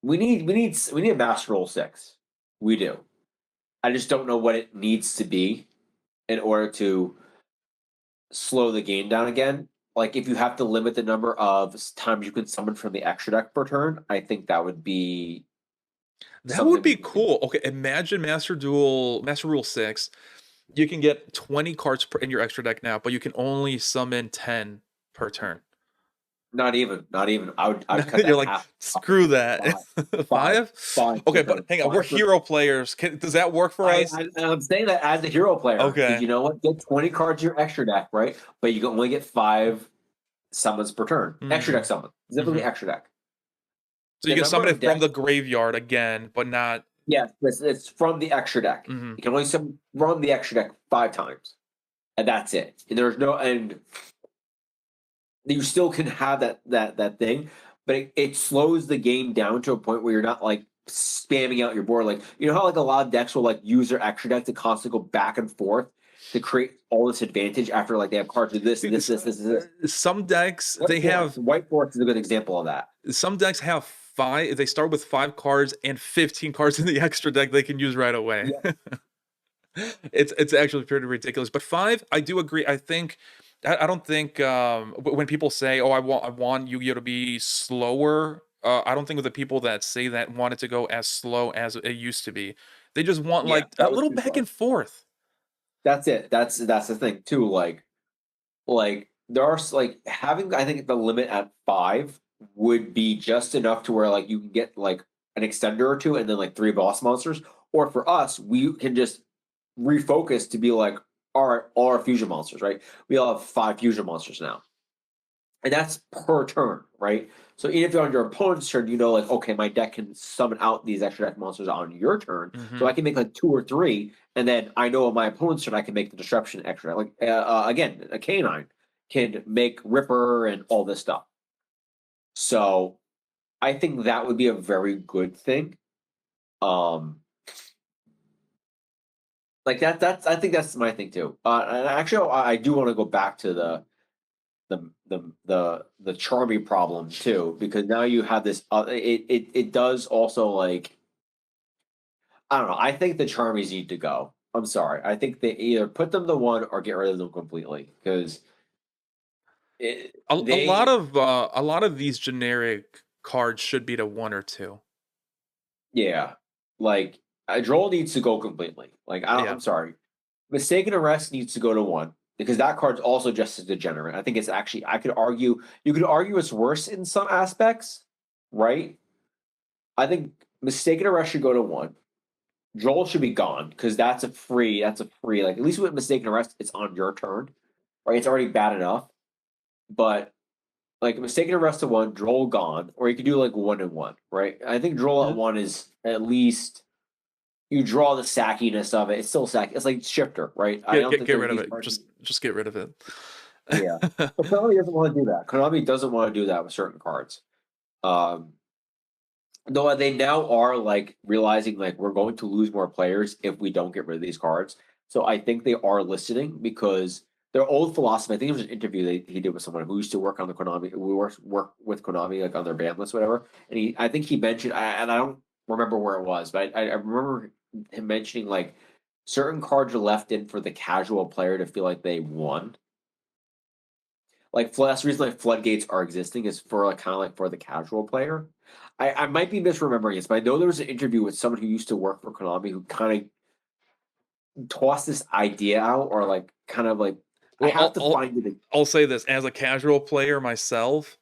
we need a Master Rule 6. We do. I just don't know what it needs to be in order to slow the game down again. Like if you have to limit the number of times you can summon from the extra deck per turn, I think that would be That would something we be need to cool. Okay, imagine Master Rule 6. You can get 20 cards in your extra deck now, but you can only summon 10 per turn. not even. I would cut You're that like, half. screw that. Five, five, 5? five per Okay, but turn. hang on, we're 5 per hero players. Does that work for us? I'm saying that as a hero player because Okay. you know what? Get 20 cards in your extra deck, right? But you can only get 5 summons per turn. Extra deck Mm, summon, specifically hmm. extra deck. So you The can number summon of it from decks, the graveyard again, but not. yes, it's from the extra deck. Hmm. You can only summon from the extra deck 5 times, and that's it. And there's no and you still can have that thing, but it slows the game down to a point where you're not like spamming out your board. Like you know how like a lot of decks will like use their extra deck to constantly go back and forth to create all this advantage after like they have cards with this and this, this, this, and this. Some decks White they Forest. have White Forest is a good example of that. some decks have 5. They start with 5 cards and 15 cards in the extra deck they can use right away. Yeah. It's actually pretty ridiculous. But 5, I do agree. I think I don't think when people say, "Oh, I want Yu-Gi-Oh to be slower," I don't think of the people that say that want it to go as slow as it used to be. They just want Yeah, like a that was little too back slow. and forth. That's it. That's the thing too. Like there are like having I think the limit at 5 would be just enough to where like you can get like an extender or two and then like 3 boss monsters. Or for us, we can just refocus to be like all our fusion monsters, right? We all have 5 fusion monsters now. And that's per turn, right? So even if you're on your opponent's turn, you know, like, okay, my deck can summon out these extra deck monsters on your turn. So I Hmm. can make like 2 or 3, and then I know on my opponent's turn I can make the disruption extra. Like again, a canine can make Ripper and all this stuff. So I think that would be a very good thing. Um like that's I think that's my thing too. And actually I do want to go back to the Charmy problem too, because now you have this. It does also like I don't know. I think the Charmies need to go. I'm sorry. I think they either put them to 1 or get rid of them completely because they A lot of these generic cards should be to 1 or 2. yeah like Droll needs to go completely. Like Yeah. I'm sorry. Mistaken Arrest needs to go to 1 because that card's also just as degenerate. I think it's actually I could argue you could argue it's worse in some aspects, right? I think Mistaken Arrest should go to 1. Joel should be gone because that's a free like at least with mistaken arrest it's on your turn, right? It's already bad enough, but like mistaken arrest to 1, Joel gone, or you could do like 1 and 1, right? I think Joel at Mhm. 1 is at least you draw the sackiness of it. It's still sacky. It's like shifter, right? I don't think Get rid of these it. cards. Just get rid of it. Yeah, but Konami doesn't want to do that. Konami doesn't want to do that with certain cards. Um, Though they now are like realizing like we're going to lose more players if we don't get rid of these cards. So I think they are listening because their old philosophy. I think it was an interview he did with someone who used to work on the Konami. We work with Konami like on their ban list, whatever. And I think he mentioned, and I don't remember where it was, but I remember him mentioning like certain cards are left in for the casual player to feel like they won. Like that's the reason like floodgates are existing is for like kind of like for the casual player. I might be misremembering this, but I know there was an interview with someone who used to work for Konami who kind of tossed this idea out or like kind of like I Well, have to find it. I'll say this as a casual player myself.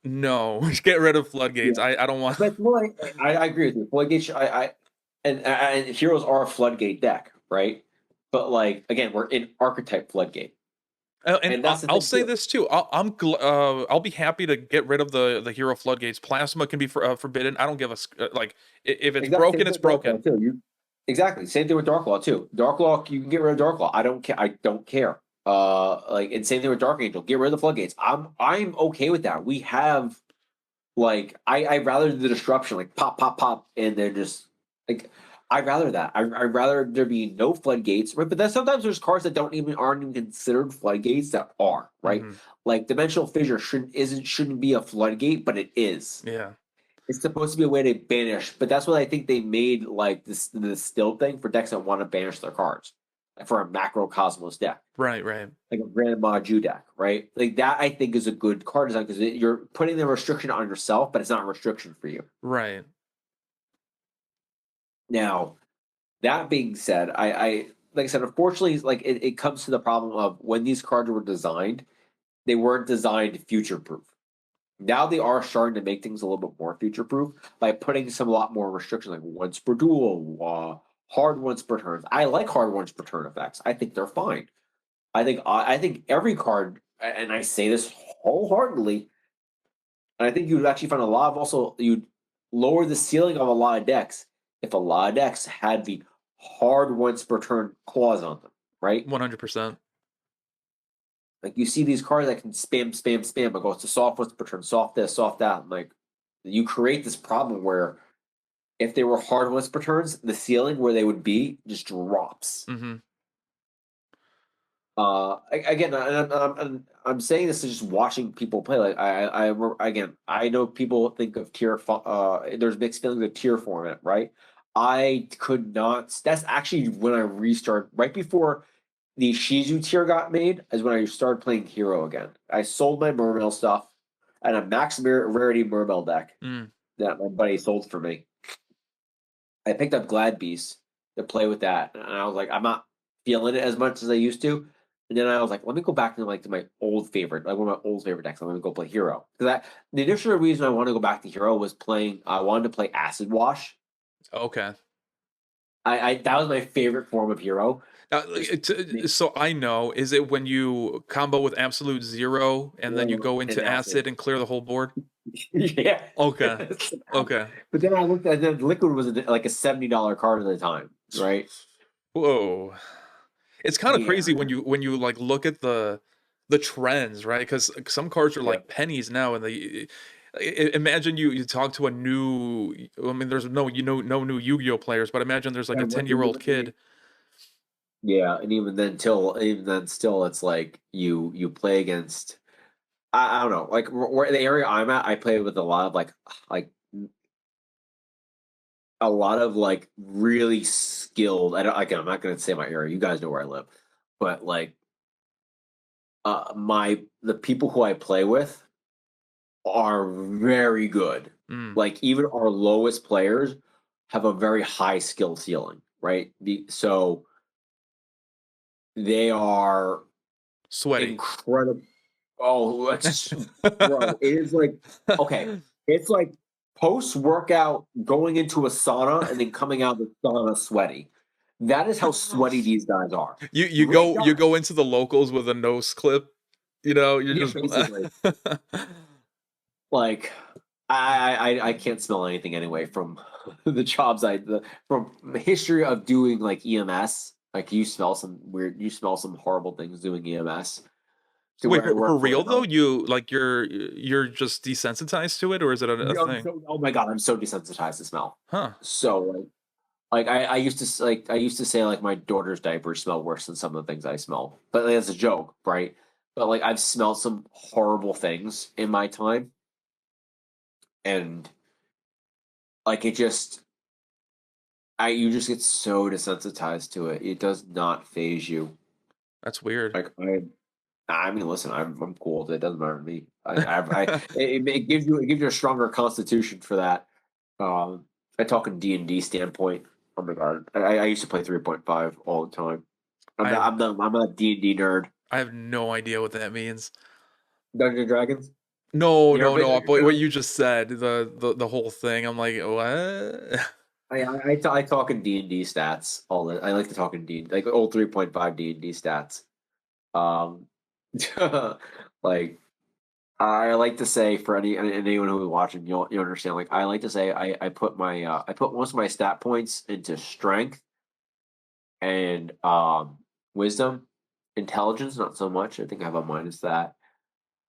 No, get rid of floodgates. Yeah, I don't want. but well, I agree with you. Floodgate, and heroes are a floodgate deck, right? But like again, we're in archetype floodgate, And and that's the I'll thing say too. this too. I'll be happy to get rid of the hero floodgates. Plasma can be forbidden. I don't give a like if it's Exactly, same broken, thing it's with Darklaw broken. too. You exactly same thing with Darklaw too. Darklaw, you can get rid of Darklaw. I don't care. I don't care. Like and same thing with Dark Angel. Get rid of the floodgates. I'm okay with that. We have like I'd rather the disruption like pop pop pop and then just like I'd rather that. I'd rather there be no floodgates. Right, but then sometimes there's cards that aren't even considered floodgates that are right. Hmm. Like Dimensional Fissure shouldn't be a floodgate, but it is. Yeah. It's supposed to be a way to banish, but that's what I think they made like this still thing for decks that want to banish their cards, like for a macrocosmos deck, Right. Right. like a Grandma Ju deck, right? Like that I think is a good card design because you're putting the restriction on yourself, but it's not a restriction for you. Right. Now, that being said, I like I said, unfortunately, like it comes to the problem of when these cards were designed, they weren't designed future proof. Now they are starting to make things a little bit more future proof by putting some a lot more restrictions like once per duel, hard once per turn. I like hard once per turn effects. I think they're fine. I think every card, and I say this wholeheartedly, and I think you'd actually find a lot of also you'd lower the ceiling of a lot of decks if a lot of decks had the hard once per turn clause on them, right? 100%. Like you see these cards that can spam, spam, spam. I go, it's a soft once per turn, soft this, soft that. I'm like, you create this problem where if they were hard once per turns, the ceiling where they would be just drops. Hmm. Again, I'm saying this is just watching people play. Like again, I know people think of tier. There's mixed feelings of tier format, right? I could not. That's actually when I restarted right before the Shizu tier got made. Is when I started playing Hero again. I sold my Mermail stuff. and a max rarity Mermail deck Mm. that my buddy sold for me. I picked up Glad Beast to play with that, and I was like, I'm not feeling it as much as I used to. And then I was like, let me go back to my old favorite, like one of my old favorite decks. I'm gonna go play Hero because the initial reason I wanted to go back to Hero was playing. I wanted to play Acid Wash. Okay. I that was my favorite form of Hero. So I know, is it when you combo with absolute zero and then you go And into Acid. acid and clear the whole board? Yeah. Okay. Okay. But then I looked at the Liquid was like a $70 card at the time, right? Whoa. It's kind of Yeah. crazy when you like look at the trends, right? Because some cards are Yeah. like pennies now, and imagine you talk to a new. I mean, there's no no new Yu-Gi-Oh players, but imagine there's like a 10-year-old kid. Yeah, and even then still it's like you play against I don't know, like where the area I'm at, I play with a lot of like a lot of like really skilled. I don't again, I'm not gonna say my area. You guys know where I live. But like the people who I play with are very good. Mm, Like even our lowest players have a very high skill ceiling, right? So they are sweaty. incredible. Oh, it's bro, it is like okay. It's like post workout going into a sauna and then coming out of the sauna sweaty. That is how sweaty these guys are. You go into the locals with a nose clip, you're Yeah, just basically. Like I can't smell anything anyway from the jobs from the history of doing like EMS. Like you smell some horrible things doing EMS. To Wait, where I for work for real though? You're just desensitized to it, or is it a thing? oh my god, I'm so desensitized to smell. Huh. So I used to I used to say like my daughter's diapers smell worse than some of the things I smell, but like, that's a joke, right? But like I've smelled some horrible things in my time, and like it just you just get so desensitized to it. It does not phase you. That's weird. Like I mean, listen, I'm cool with it. It doesn't matter to me. It gives you a stronger constitution for that. I talk in D&D standpoint. Oh my god, I used to play 3.5 all the time. I have I'm a D&D nerd. I have no idea what that means. Dungeons and Dragons. No, You never no, played no. Dungeons But and what Dragons? you just said, the whole thing, I'm like, what? I talk in D&D stats all the. I like to talk in D like old 3.5 D&D stats. Um, like I like to say for anyone who is watching, you'll understand. Like I like to say, I put I put most of my stat points into strength and wisdom, intelligence not so much. I think I have a minus that.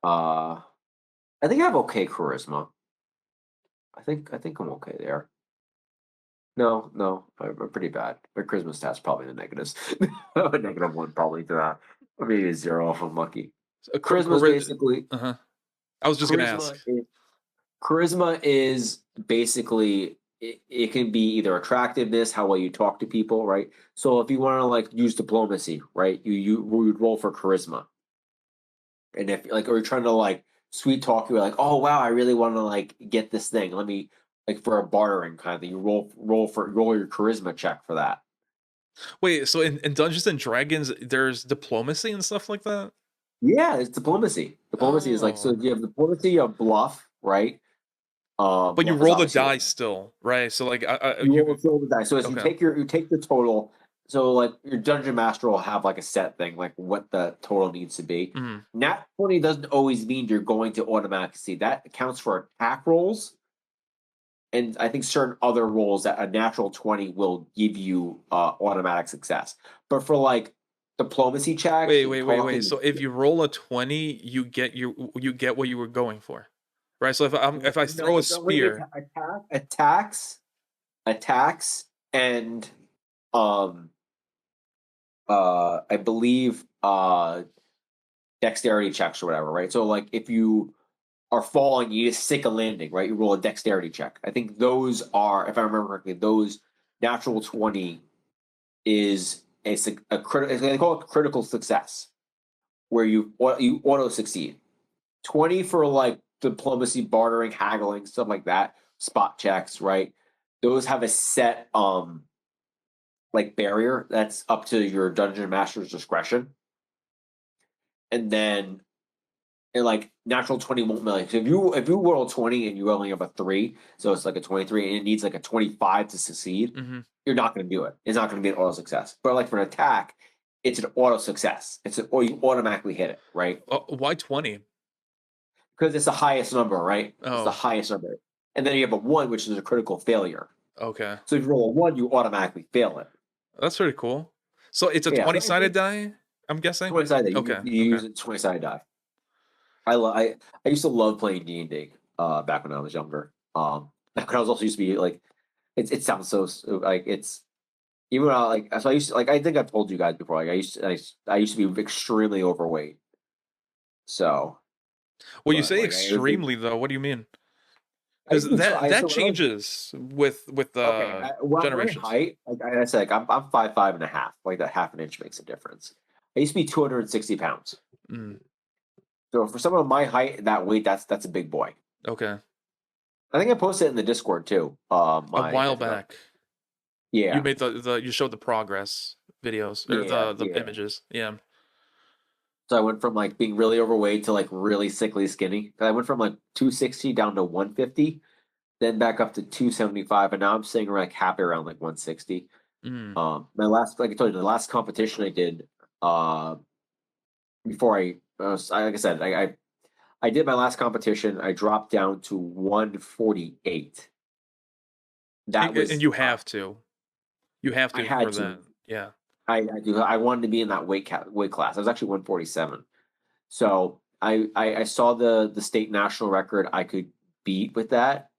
Uh, I think I have okay charisma. I think I'm okay there. No, no, I'm pretty bad. My charisma stat's probably in the negatives. A -1 probably to that, or maybe a 0 if I'm lucky. Charisma is basically Uh-huh. I was just gonna ask. charisma is charisma is basically it can be either attractiveness, how well you talk to people, right? So if you want to like use diplomacy, right, you would roll for charisma, and if like or you're trying to like sweet talk, you're like, oh wow, I really want to like get this thing. Let me like for a bartering kind of thing, you roll your charisma check for that. Wait, so in Dungeons and Dragons, there's diplomacy and stuff like that? Yeah, it's diplomacy. Diplomacy is like so Oh. you have diplomacy, you have bluff, right? But you Bluff is roll the obviously die still, right? So like you roll the dice. So as okay. you take the total. So like your dungeon master will have like a set thing, like what the total needs to be. Mhm. Nat 20 doesn't always mean you're going to automatically see. That accounts for attack rolls, and I think certain other rolls that a natural 20 will give you automatic success. But for like diplomacy checks and Wait. talking, So if you roll a 20, you get what you were going for. Right? So if I throw a wait, spear, attacks, and um I believe dexterity checks or whatever, right? So like if you are falling, you just stick a landing, right? You roll a dexterity check. I think those are, if I remember correctly, those natural 20 is a critical. They call it critical success, where you auto succeed. 20 for like diplomacy, bartering, haggling, stuff like that, spot checks, right? Those have a set like barrier that's up to your dungeon master's discretion. And then and like natural 20 won't like so if you roll a 20 and you only have a 3, so it's like a 23 and it needs like a 25 to succeed, you're not going to do it. It's not going to be an auto success. But like for an attack, it's an auto success. Or you automatically hit it, right? Why 20? Because it's the highest number, right? It's the Oh, highest number. And then you have a 1, which is a critical failure. okay. So if you roll a 1, you automatically fail it. That's pretty cool. So it's a Yeah, 20-sided die, I'm guessing? 20-sided. Okay, You use okay. a 20-sided die. I used to love playing D&D back when I was younger. Back when I was also used to be like, it sounds so like it's even when I like so I used to like I think I've told you guys before like I used to be extremely overweight. So, Well, you but say like I was like, extremely though. What do you mean? I Because used to be that so when I was changes with okay. Well, my generations. height, like I said, like I'm 5'5.5". Like that half an inch makes a difference. I used to be 260 pounds. Mm, So for someone of my height, that weight, that's a big boy. okay. I think I posted it in the Discord too. A My while Instagram. back, you Yeah, made the you showed the progress videos or yeah, the yeah. images. Yeah. So I went from like being really overweight to like really sickly skinny. I went from like 260 down to 150, then back up to 275, and now I'm staying like happy around like 160. Mm. My last, like I told you, the last competition I did, before like I said, I did my last competition. I dropped down to 148. That And was you have to. You have I to for had that. to. Yeah. I wanted to be in that weight class. I was actually 147. So I saw the state national record I could beat with that,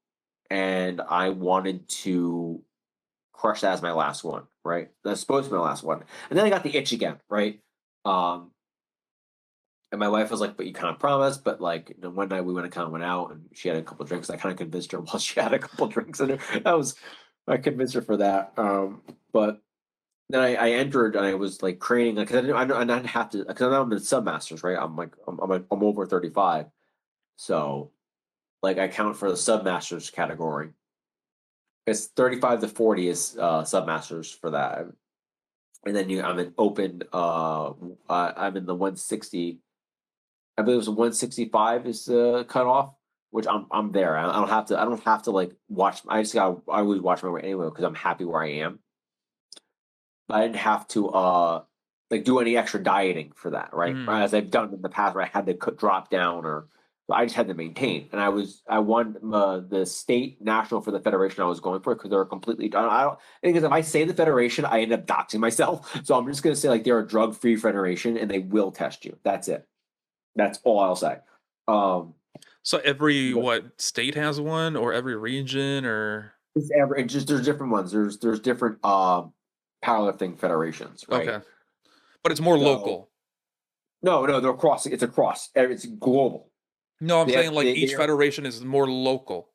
and I wanted to crush that as my last one, right? That's supposed to be my last one. And then I got the itch again, right? Um, and my wife was like, "But you kind of promised." But like, one night we went out, and she had a couple drinks. I kind of convinced her while she had a couple drinks in her. I convinced her for that. But then I entered and I was like training because I didn't have to because I'm in submasters, right? I'm over 35, so like I count for the submasters category. It's 35 to 40 is submasters for that, and then I'm in open. I'm in the 160. I believe it was 165 is the cutoff, which I'm there. I don't have to like watch. I always watch my weight anyway because I'm happy where I am. I didn't have to like do any extra dieting for that, right? Mm. As I've done in the past, where I had to drop down, or I just had to maintain. And I won the state national for the federation I was going for because they're completely. I don't because if I say the federation, I end up doxing myself. So I'm just gonna say like they're a drug free federation and they will test you. That's it. That's all I'll say. Um, So every but what state has one, or every region, or it's just there's different ones. There's different powerlifting federations, right? okay, but it's more So local. no, they're across. It's across. It's global. No, I'm They saying have like they each are federation is more local,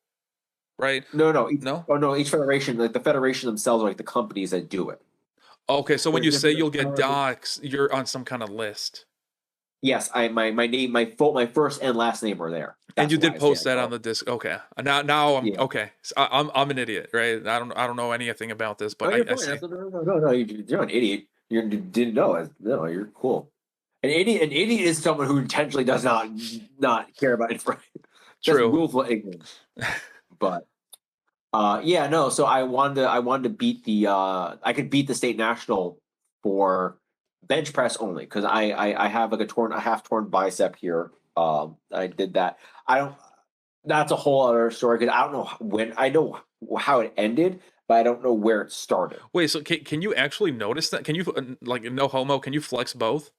right? no each No? oh no each federation like the federation themselves are like the companies that do it. Okay, so when There's you say different you'll get docs, you're on some kind of list. yes, my name my first and last name are there. And That's you why did I say post like that on oh the disc. Okay. Now I'm yeah. okay. So I'm an idiot, right? I don't know anything about this, No, but you're I fine. see. No. You're not an idiot. You didn't know. No, you're cool. An idiot is someone who intentionally does not care about information. That's True. willful ignorance. But yeah, no. So I wanted to beat the I could beat the state national for bench press only because I have like a half torn bicep here. I did that. I don't. That's a whole other story because I don't know when I know how it ended, but I don't know where it started. Wait, so can you actually notice that? Can you like no homo? Can you flex both?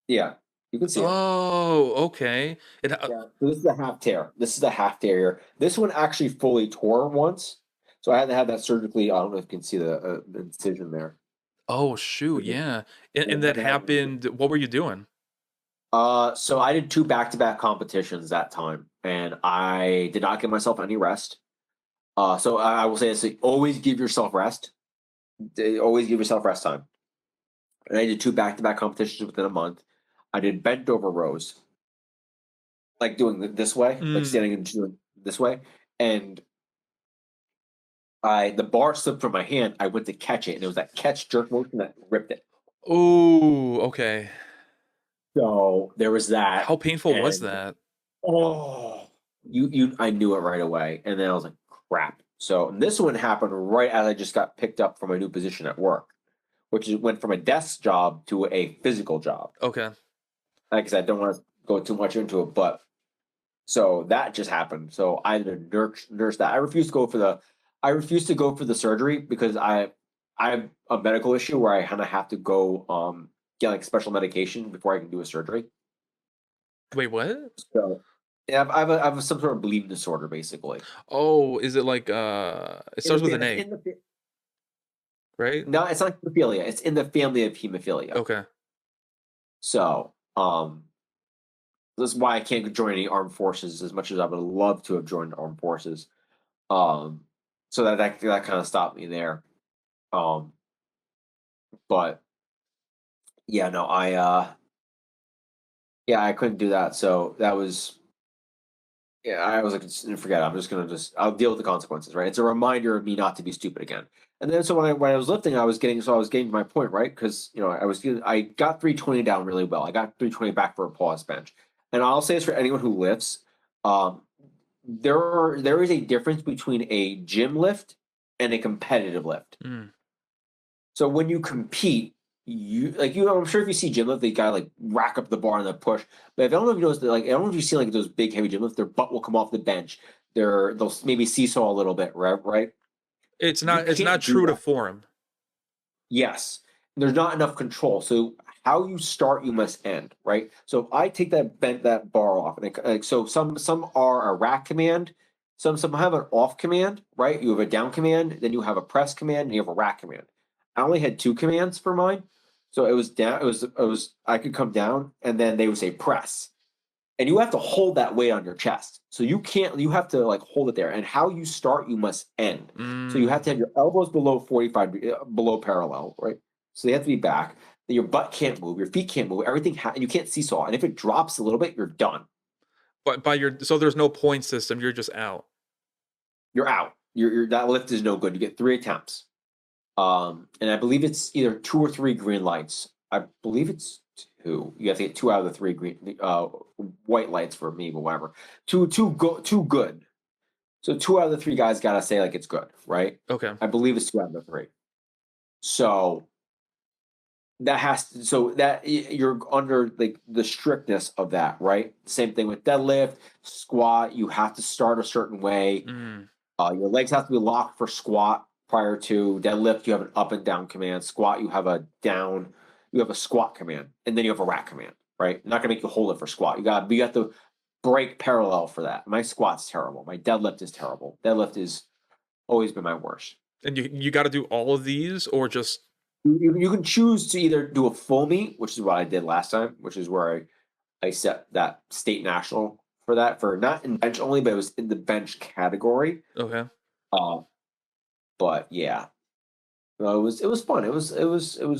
Yeah, you can see it. Oh, okay. Yeah, so this is a half tear. This is a half tear here. This one actually fully tore once, so I had to have that surgically. I don't know if you can see the incision there. Oh shoot, Mhm. yeah. Yeah, And I had that to have it. happened. What were you doing? So I did two back-to-back competitions that time, and I did not give myself any rest. So I will say this: always give yourself rest. Always give yourself rest time. And I did two back-to-back competitions within a month. I did bent over rows. like doing this way, like Mm. standing and doing this way, and the bar slipped from my hand. I went to catch it, and it was that catch jerk motion that ripped it. Oh, okay. So there was that, How painful was and that? oh, I knew it right away, and then I was like, crap. So this one happened right as I just got picked up from a new position at work, which is went from a desk job to a physical job. Okay. Like I said, I don't want to go too much into it, but so that just happened. So I had to nurse that. I refuse to go for the surgery because I have a medical issue where I kind of have to go get like special medication before I can do a surgery. Wait, what? So yeah, I have some sort of bleeding disorder basically. Oh, is it like it In the starts with an it's A, in the right? no, it's not hemophilia. It's in the family of hemophilia. Okay. So this is why I can't join any armed forces as much as I would love to have joined armed forces. Um, so that kind of stopped me there. Um, but yeah, no, yeah, I couldn't do that. So that was yeah, I was like, forget it. I'm just gonna I'll deal with the consequences, right? It's a reminder of me not to be stupid again. And then so when I was lifting, I was getting to my point, right? Because I got 320 down really well. I got 320 back for a pause bench. And I'll say this for anyone who lifts, um, there is a difference between a gym lift and a competitive lift. Mm. So when you compete, I'm sure if you see gym lift, they gotta like rack up the bar and the push. But if I don't know if you notice that, like I don't know if you see like those big heavy gym lifts, their butt will come off the bench. They'll maybe seesaw a little bit, right? Right? You It's not can't do true to that. form. Yes. There's not enough control. So how you start, you must end, right? So if I take that bar off, and like so some are a rack command, some have an off command, right? You have a down command, then you have a press command, and you have a rack command. I only had two commands for mine, so it was down. It was I could come down, and then they would say press, and you have to hold that weight on your chest. So you can't. You have to like hold it there. And how you start, you must end. So you have to have Mm. your elbows below 45 below parallel, right? So they have to be back. Then your butt can't move, your feet can't move, and you can't seesaw. And if it drops a little bit, you're done. But by your so there's no point system. You're just out. You're out. That lift is no good. You get 3 attempts. And I believe it's either 2 or 3 green lights. I believe it's two. You have to get 2 out of the 3 green white lights for me, but whatever. Two good. So 2 out of the 3 guys gotta say like it's good, right? Okay. I believe it's 2 out of the 3. So so that you're under like the strictness of that, right? Same thing with deadlift, squat. You have to start a certain way. Mm. Your legs have to be locked for squat prior to deadlift. You have an up and down command. Squat, you have a down. You have a squat command, and then you have a rack command. Right? I'm not gonna make you hold it for squat. You got to break parallel for that. My squat's terrible. My deadlift is terrible. Deadlift is always been my worst. And you got to do all of these, or just You can choose to either do a full meet, which is what I did last time, which is where I set that state national for that for not in bench only, but it was in the bench category. okay. Uh, but yeah, no, it was fun. It was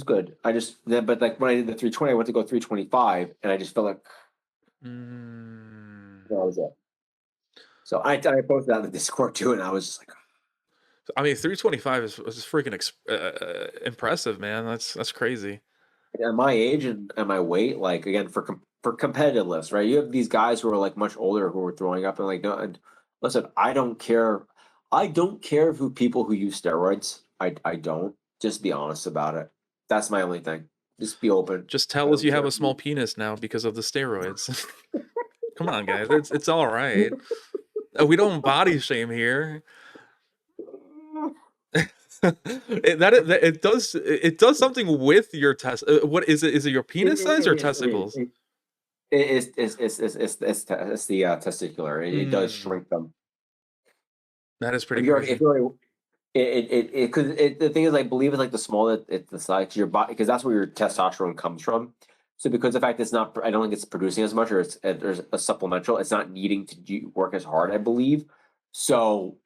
good. But like when I did the 320, I went to go 325, and I just felt like Mm. that was it. So I posted that in the Discord too, and I was just like, I mean, 325 is freaking impressive, man. That's crazy. at my age and my weight, like again for competitive lifts, right? You have these guys who are like much older who are throwing up and like no. And listen, I don't care. I don't care who people who use steroids. I don't. Just be honest about it. That's my only thing. Just be open. Just I tell us don't you have care. a small penis now because of the steroids. Come on, guys. It's all right. We don't body shame here. It does something with your test. What is it? Is it your penis size or testicles? It's the testicular. It does Mm, shrink them. that is pretty If crazy. you're because the thing is, I believe it's like the smaller it's the size your body because that's where your testosterone comes from. So because the fact it's not, I don't think it's producing as much, or there's a supplemental. It's not needing to work as hard, I believe. So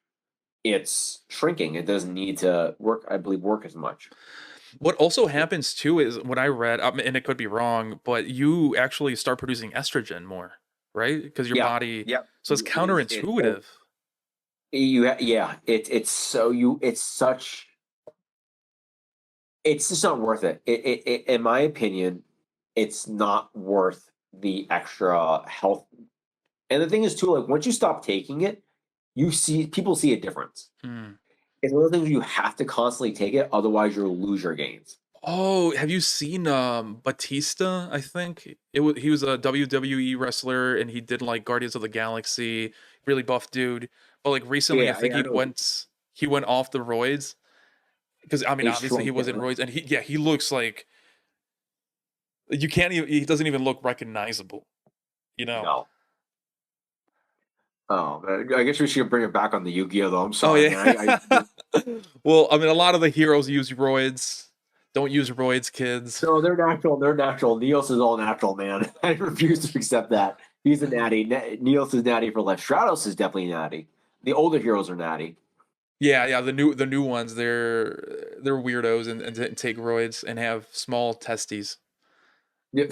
it's shrinking. It doesn't need to work. I believe work as much. What also happens too is what I read, and it could be wrong, but you actually start producing estrogen more. right? Because your Yeah. body, Yep. so it's counterintuitive. Yeah, it's so it's such, it's just not worth it. In my opinion, it's not worth the extra health. And the thing is too, like once you stop taking it, people see a difference. Mm. It's one of the things you have to constantly take it, otherwise you'll lose your gains. Oh, have you seen Batista? I think he was a WWE wrestler and he did like Guardians of the Galaxy, really buff dude. But like recently, I Yeah, think I know. he went off the roids because I mean He obviously he shrunk was in down. roids and he looks like you can't even he doesn't even look recognizable, you know. No. Oh, man, I guess we should bring it back on the Yu-Gi-Oh though. I'm Oh sorry, yeah. man. I Well, I mean a lot of the heroes use roids. Don't use roids, kids. no, they're natural. They're natural. Neos is all natural, man. I refuse to accept that. He's a natty. Neos is natty for life. Stratos is definitely natty. The older heroes are natty. Yeah, yeah, the new ones, they're weirdos and take roids and have small testes. Yeah.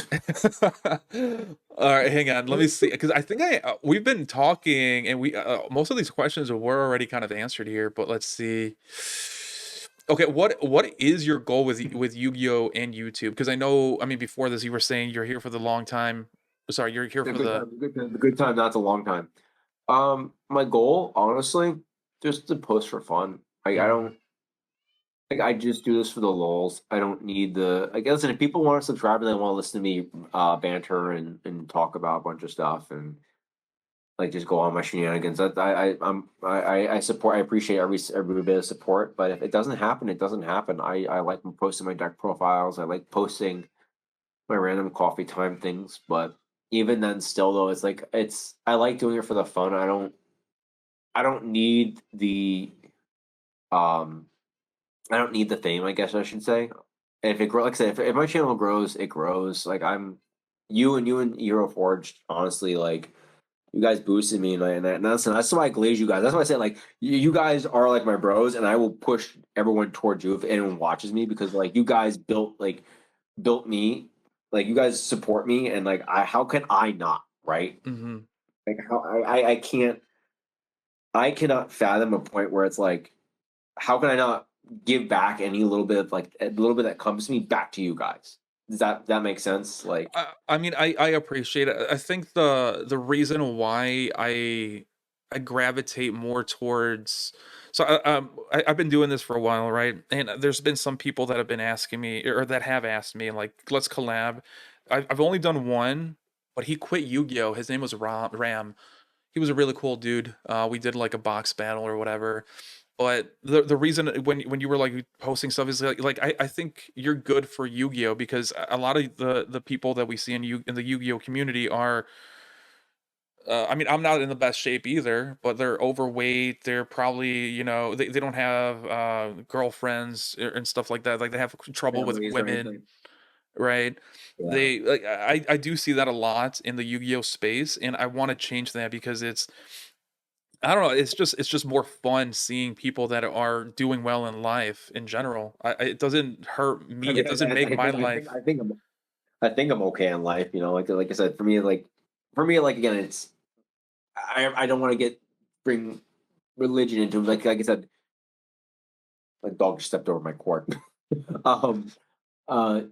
All right, hang on. Let me see, because I think we've been talking, and we most of these questions were already kind of answered here. But let's see. Okay, what is your goal with Yu-Gi-Oh and YouTube? Because I know, I mean, before this, you were saying you're here for the long time. Sorry, you're here A for good the. time. A good time. That's a long time. My goal, honestly, just to post for fun. I Mhm. don't like. I just do this for the lulz. I don't need the. I guess, and if people want to subscribe and they want to listen to me banter and talk about a bunch of stuff and like just go on my shenanigans. I support. I appreciate every bit of support. But if it doesn't happen, it doesn't happen. I like posting my deck profiles. I like posting my random coffee time things. But even then, still though, it's like I like doing it for the fun. I don't need the um I don't need the fame. I guess I should say. If it grows, like I said, if my channel grows, it grows. Like you and Euro Forged, honestly, like you guys boosted me, and that's why I glaze you guys. That's why I say like you guys are like my bros, and I will push everyone towards you if anyone watches me because like you guys built me, like you guys support me, and like how can I not, right? Mhm. Like how I can't, I cannot fathom a point where it's like how can I not give back any little bit of like a little bit that comes to me back to you guys? Does that make sense? Like I mean, I appreciate it. I think the reason why I gravitate more towards so I've been doing this for a while, right? And there's been some people that have been asking me or that have asked me like, let's collab. I've only done one, but he quit Yu-Gi-Oh. His name was Ram. He was a really cool dude. We did like a box battle or whatever. But the reason when you were like posting stuff is like I think you're good for Yu-Gi-Oh because a lot of the people that we see in the Yu-Gi-Oh community are I mean I'm not in the best shape either, but they're overweight. They're probably they don't have girlfriends and stuff like that. Like they have trouble with families or women, anything. right? Yeah. They like I do see that a lot in the Yu-Gi-Oh space, and I want to change that because I don't know. It's just more fun seeing people that are doing well in life in general. It doesn't hurt I me. mean, It doesn't make my life. I think I'm okay in life. You know, like I said, for me, like again, it's I don't want to bring religion into it. Like I said, my dog just stepped over my court. um, uh,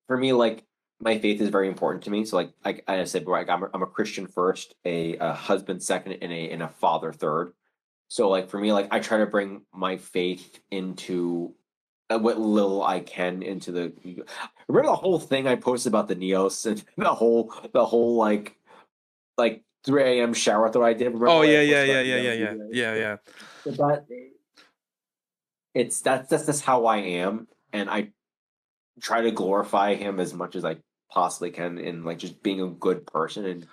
for me, like my faith is very important to me. So like I said, like I'm a Christian first, a husband second, and a father third. So like for me, like I try to bring my faith into what little I can into the. Remember the whole thing I posted about the Neos and the whole like 3 a.m. shower thought I did. Remember Oh what I yeah, yeah, posted yeah, about yeah, yeah, Neos? yeah, yeah, yeah. But that's just how I am, and I try to glorify him as much as I possibly can, in like just being a good person and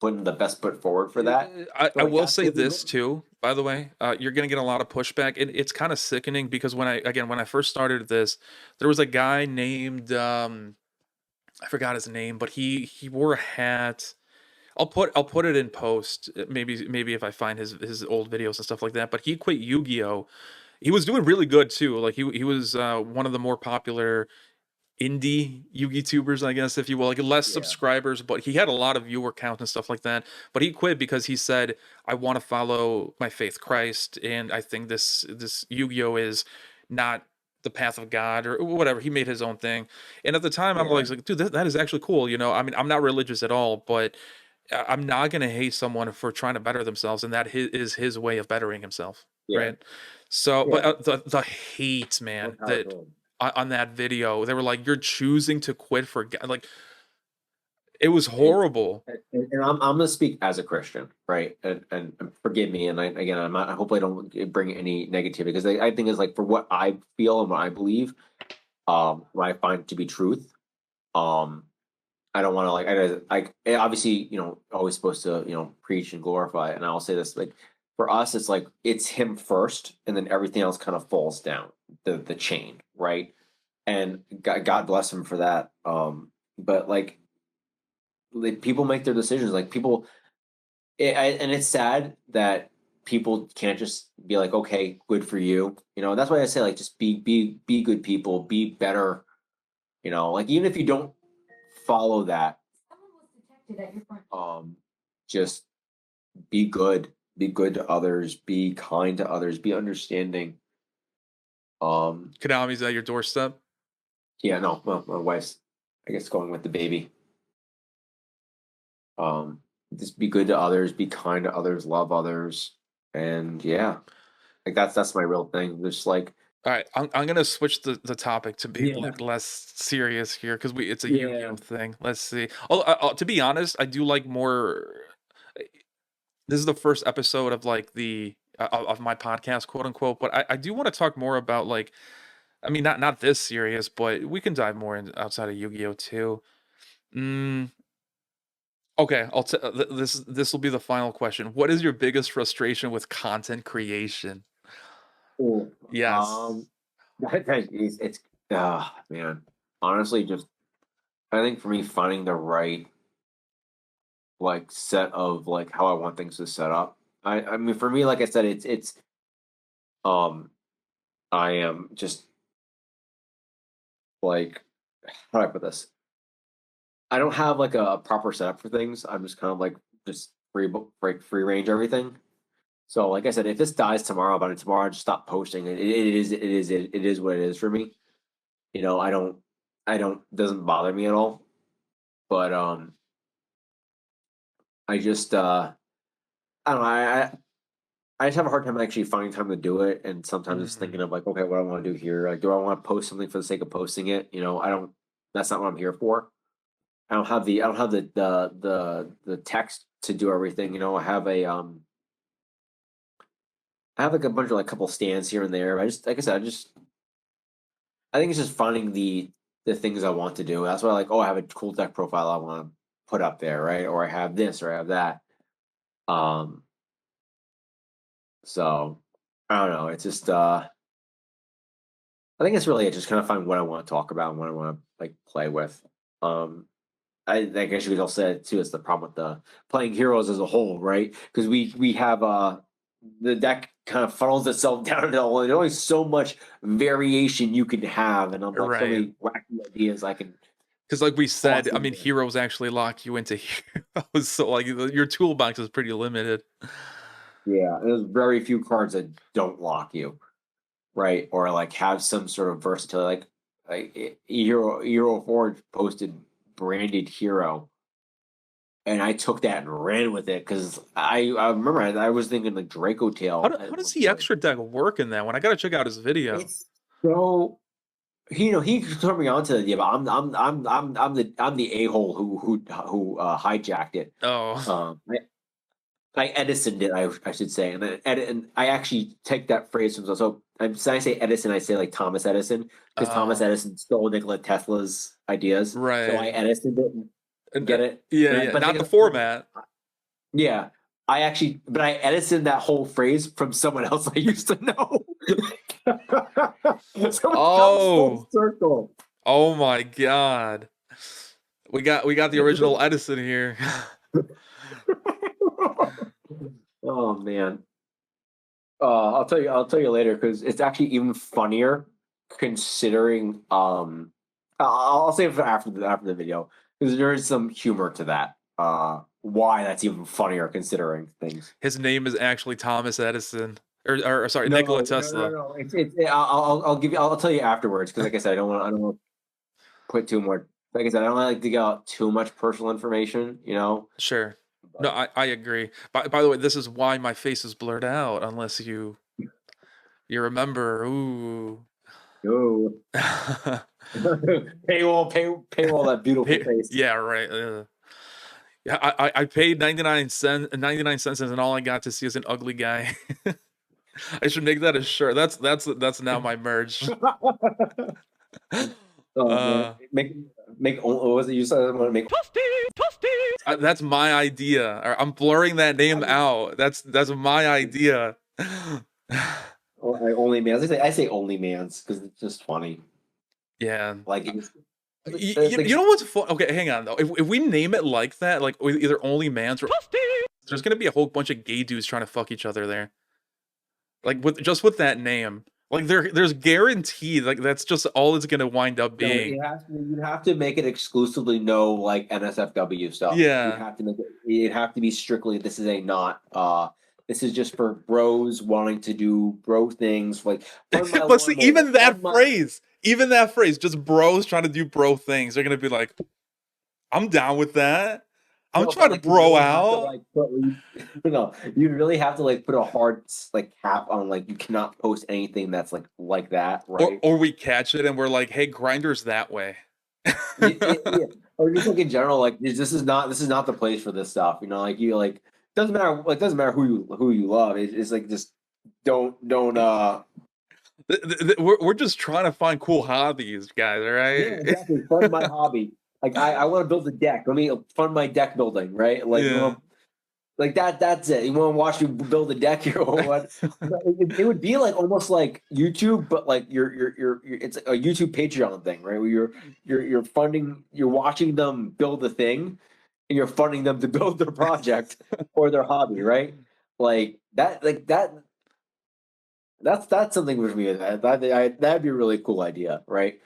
putting the best foot forward for that. So I like will that's say what we this go. too, by the way. You're gonna get a lot of pushback, and it's kind of sickening because when I first started this, there was a guy named I forgot his name, but he wore a hat. I'll put it in post. Maybe if I find his old videos and stuff like that. But he quit Yu-Gi-Oh. He was doing really good too. Like he was one of the more popular. indie YouTubers, I guess, if you will, like less Yeah. subscribers, but he had a lot of viewer count and stuff like that. But he quit because he said, "I want to follow my faith, Christ, and I think this Yu-Gi-Oh is not the path of God or whatever." He made his own thing, and at the time, I'm Yeah. like, dude, that is actually cool. I mean, I'm not religious at all, but I'm not gonna hate someone for trying to better themselves, and that is his way of bettering himself, Yeah. right? So, but Yeah. the hate, More man, power to that him. on that video, they were like, "You're choosing to quit for like." It was It's horrible. and I'm gonna speak as a Christian, right? And forgive me, and again, I'm not. I hope I don't bring any negativity because I think it's like for what I feel and what I believe, what I find to be truth. Um, I don't want to obviously always supposed to preach and glorify, and I'll say this like for us, it's like it's him first, and then everything else kind of falls down the chain, right? And God bless him for that. But like people make their decisions, like people and it's sad that people can't just be like, okay, good for you. That's why I say like just be good people, be better. Like even if you don't follow that, um, just be good. Be good to others. Be kind to others. Be understanding. Um, Konami's at your doorstep. yeah, no, well, my wife's, I guess, going with the baby. Um, just be good to others. Be kind to others. Love others. And yeah, like that's my real thing. Just like All right, I'm gonna switch the topic to be yeah, like less serious here because we it's a yeah. Yu-Gi-Oh thing. Let's see. Oh, to be honest, I do like more. This is the first episode of like the of my podcast, quote unquote. But I do want to talk more about like, I mean, not this serious, but we can dive more in outside of Yu-Gi-Oh too. Mm, okay, this will be the final question. What is your biggest frustration with content creation? Cool. Yes. Um, it's man. Honestly, just I think for me finding the right like set of like how I want things to set up. I mean for me, like I said, it's um I am just like how do I put this? I don't have like a proper setup for things. I'm just kind of like just free range everything. So like I said, if this dies tomorrow, by tomorrow I just stop posting. It is what it is for me. I don't doesn't bother me at all. But I just I don't know. I just have a hard time actually finding time to do it, and sometimes just thinking Mm, of like, okay, what do I want to do here? Like, do I want to post something for the sake of posting it? I don't. That's not what I'm here for. I don't have the text to do everything. I have like a bunch of like couple stands here and there. I just like I said, I think it's just finding the things I want to do. That's why like, oh, I have a cool deck profile I want to put up there, right? Or I have this or I have that. Um, so I don't know. It's just I think it's really it. Just kind of find what I want to talk about and what I want to like play with. Um, I guess you could also say it too. It's the problem with the playing heroes as a whole, right? Because we have the deck kind of funnels itself down into there's only so much variation you can have, and I'm like so right. many wacky ideas I can Because like we said, toss I in mean, there. heroes actually lock you into heroes, so like your toolbox is pretty limited. Yeah, there's very few cards that don't lock you, right? Or like have some sort of versatility. Like Hero Forge posted branded hero, and I took that and ran with it because I remember I was thinking like Draco Tail How at does one the point. extra deck work in that one? I gotta check out his video. It's so he turned me on to the idea, but I'm the a hole who hijacked it. Oh, I Edisoned it, I should say, and then and I actually take that phrase from so when I say Edison, I say like Thomas Edison because Thomas oh, Edison stole Nikola Tesla's ideas, so I right. Edisoned it. And, Get it? yeah, And yeah, but the not thing the is, format. yeah, but I Edisoned that whole phrase from someone else I used to know. So it comes full Oh, circle. oh my God. We got the original Edison here. Oh man. I'll tell you later because it's actually even funnier considering I'll save it for after the video because there is some humor to that. Why that's even funnier considering things. His name is actually Thomas Edison, or sorry, No, Nikola no, no, Tesla. no. I'll give you. I'll tell you afterwards because, like I said, I don't want to put too much. Like I said, I don't like to get out too much personal information. You know. Sure. No, But, I agree. By the way, this is why my face is blurred out, unless you remember. Ooh. no. Paywall that beautiful face. Yeah, right. Yeah, I paid 99 cents, and all I got to see is an ugly guy. I should make that a shirt. That's now my merch. Oh man, Uh, what was it you said? I want to make. that's my idea. I'm blurring that name out. That's my idea. Only man's. I say only man's because it's just funny. Yeah. Like it's, You know what's fun? Okay, hang on though. If we name it like that, like either only man's or there's gonna be a whole bunch of gay dudes trying to fuck each other there. Like with that name. Like there's guaranteed like that's just all it's gonna wind up no, being. it has to. You'd have to make it exclusively no like NSFW stuff. You'd Yeah. have to make it. It'd have to be strictly. This is a not. This is just for bros wanting to do bro things like fund my But see, lawnmower. even that phrase, just bros trying to do bro things, they're gonna be like, I'm down with that. I'm No, but trying to like you bro really have to out. like put no, you really have to like put a hard like cap on like you cannot post anything that's like that, right? Or we catch it and we're like, hey, Grinder's that way. Yeah. Or just like in general, like this is not the place for this stuff. You know, like you like doesn't matter who you love. It's like just don't We're just trying to find cool hobbies, guys. All yeah, right. exactly. Fund my hobby. Like I want to build a deck. Let me fund my deck building, right? Like you Yeah. know, like that's it. You want to watch me build a deck here or what? It would be like almost like YouTube, but like it's a YouTube Patreon thing, right? Where you're funding, you're watching them build the thing, and you're funding them to build their project or their hobby, right? Like that. That's something with me. That'd be a really cool idea, right?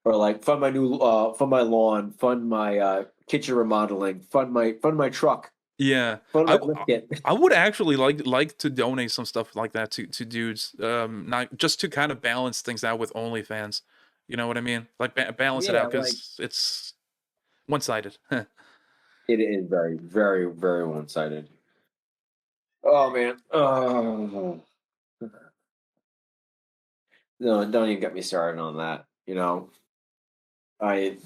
Or like fund my lawn, fund my kitchen remodeling, fund my truck, Yeah. fund I my w- lift kit. I would actually like to donate some stuff like that to dudes, not just to kind of balance things out with OnlyFans. You know what I mean? Like balance it Yeah, out like because it's one-sided. it is very, very, very one sided. Oh man. Oh no, don't even get me started on that. You know, I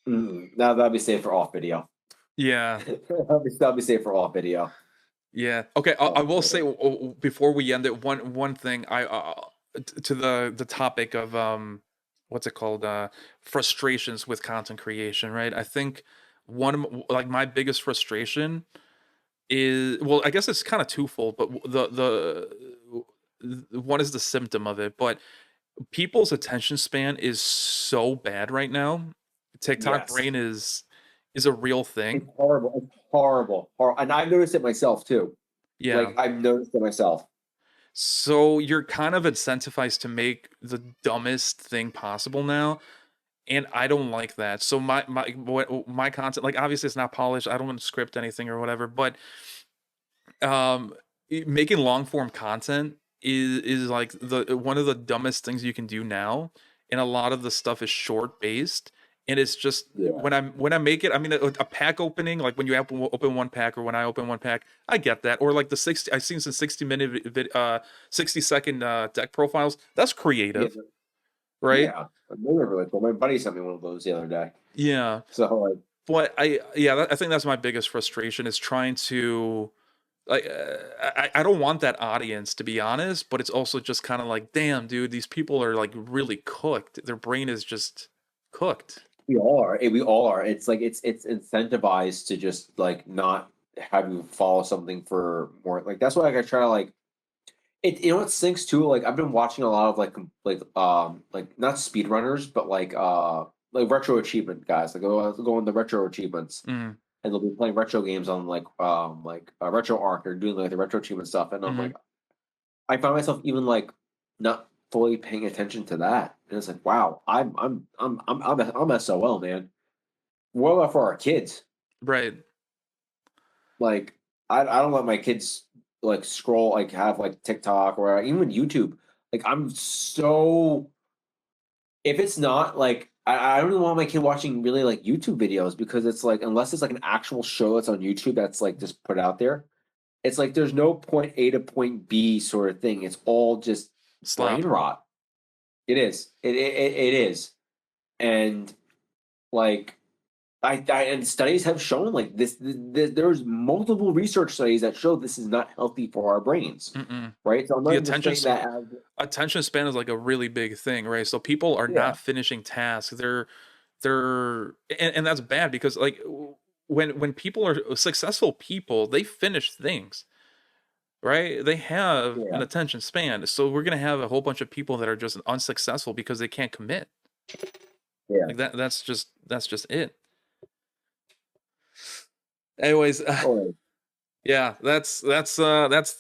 that'll be safe for off video. Yeah. That'll be safe for off video. Yeah. Okay. I Oh, will say man. before we end it, one thing to the topic of what's it called frustrations with content creation, right? I think like my biggest frustration is, well, I guess it's kind of twofold, but one is the symptom of it, but people's attention span is so bad right now. TikTok Yes, brain is a real it's thing. horrible. It's horrible. And I've noticed it myself too. Yeah. Like I've noticed it myself. So you're kind of incentivized to make the dumbest thing possible now, and I don't like that. So my content, like obviously it's not polished. I don't want to script anything or whatever, but um, making long form content is like the one of the dumbest things you can do now, and a lot of the stuff is short based. And it's just Yeah. when I make it, I mean a pack opening, like when you open one pack or when I open one pack, I get that. Or like the 60, I've seen some 60-second deck profiles. That's Yeah. creative, right? Yeah. They were really cool. My buddy sent me one of those the other day. Yeah. So like But I think that's my biggest frustration is trying to like I don't want that audience to be honest, but it's also just kind of like, damn, dude, these people are like really cooked. Their brain is just cooked. we all are. It's like it's incentivized to just like not have you follow something for more. Like that's why I try to like it. You know what sinks too? Like I've been watching a lot of like not speedrunners, but like retro achievement guys. Like go on the retro achievements, Mm, and they'll be playing retro games on like retro arc or doing like the retro achievement stuff. And I'm hmm. like I find myself even like not. fully paying attention to that. And it's like, wow, I'm SOL, man. What about for our kids? Right. Like, I don't let my kids like scroll, like have like TikTok or even YouTube. Like, I'm so, if it's not like, I don't even want my kid watching really like YouTube videos, because it's like, unless it's like an actual show that's on YouTube that's like just put out there, it's like there's no point A to point B sort of thing. It's all just brain Slop. rot. It is. It is. And like, and studies have shown like there's multiple research studies that show this is not healthy for our brains, Mm-mm. right? So I'm not The even just saying that as, attention span is like a really big thing, right? So people are yeah, not finishing tasks. And that's bad, because like when people are successful people, they finish things, right? They have yeah, an attention span. So we're gonna have a whole bunch of people that are just unsuccessful because they can't commit. yeah. Like that's just it. Anyways, Oh, yeah, that's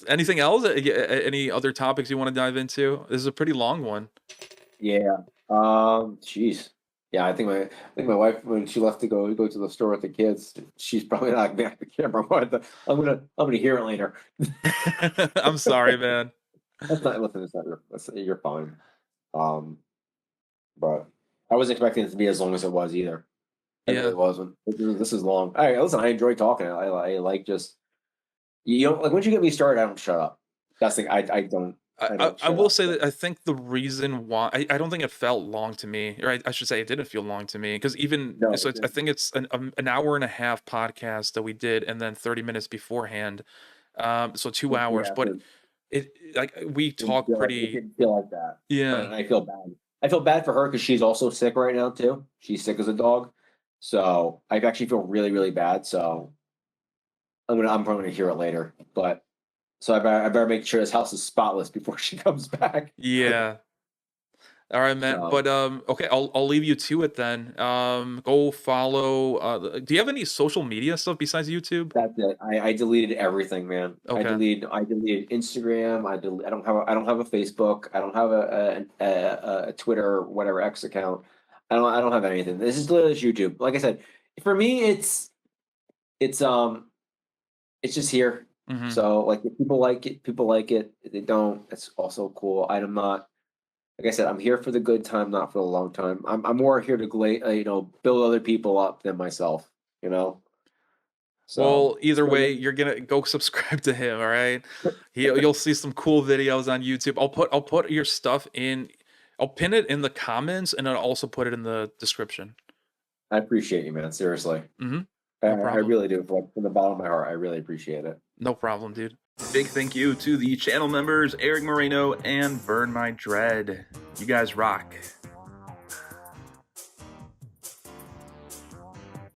anything else? Any other topics you want to dive into? This is a pretty long one. yeah. Jeez. Yeah, I think my wife, when she left to go to the store with the kids, she's probably not back the camera. But I'm gonna hear it later. I'm sorry, man. That's not, listen, it's not you're fine. Um, but I wasn't expecting it to be as long as it was either. I really Yeah. wasn't. This is long. All right, listen, I enjoy talking. I like just, you know, like once you get me started, I don't shut up. That's the thing. I don't I shut will up. say that I think the reason why I don't think it felt long to me, or I should say it didn't feel long to me, because even No, so, I think it's an hour and a half podcast that we did, and then 30 minutes beforehand, so 2 hours. yeah, But it like we talk it pretty, didn't feel like that, yeah, and I feel bad. I feel bad for her because she's also sick right now too. She's sick as a dog, so I actually feel really really bad. So I'm probably gonna hear it later, but so I better make sure this house is spotless before she comes back. yeah. All right, man. So But okay, I'll leave you to it then. Go follow. Do you have any social media stuff besides YouTube? that's it. I deleted everything, man. Okay. I deleted Instagram. I don't have a Facebook. I don't have a Twitter, whatever, X account. I don't have anything. This is literally just YouTube. Like I said, for me, it's it's just here. Mm-hmm. So like, if people like it, people like it. If they don't, it's also cool. I'm not, like I said, I'm here for the good time, not for the long time. I'm more here to build other people up than myself. You know. So Well, either so way, you're gonna go subscribe to him. All right. You'll see some cool videos on YouTube. I'll put your stuff in. I'll pin it in the comments, and I'll also put it in the description. I appreciate you, man. Seriously. Mm-hmm. I No problem. really do. From the bottom of my heart, I really appreciate it. No problem, dude. Big thank you to the channel members, Eric Moreno and Burn My Dread. You guys rock.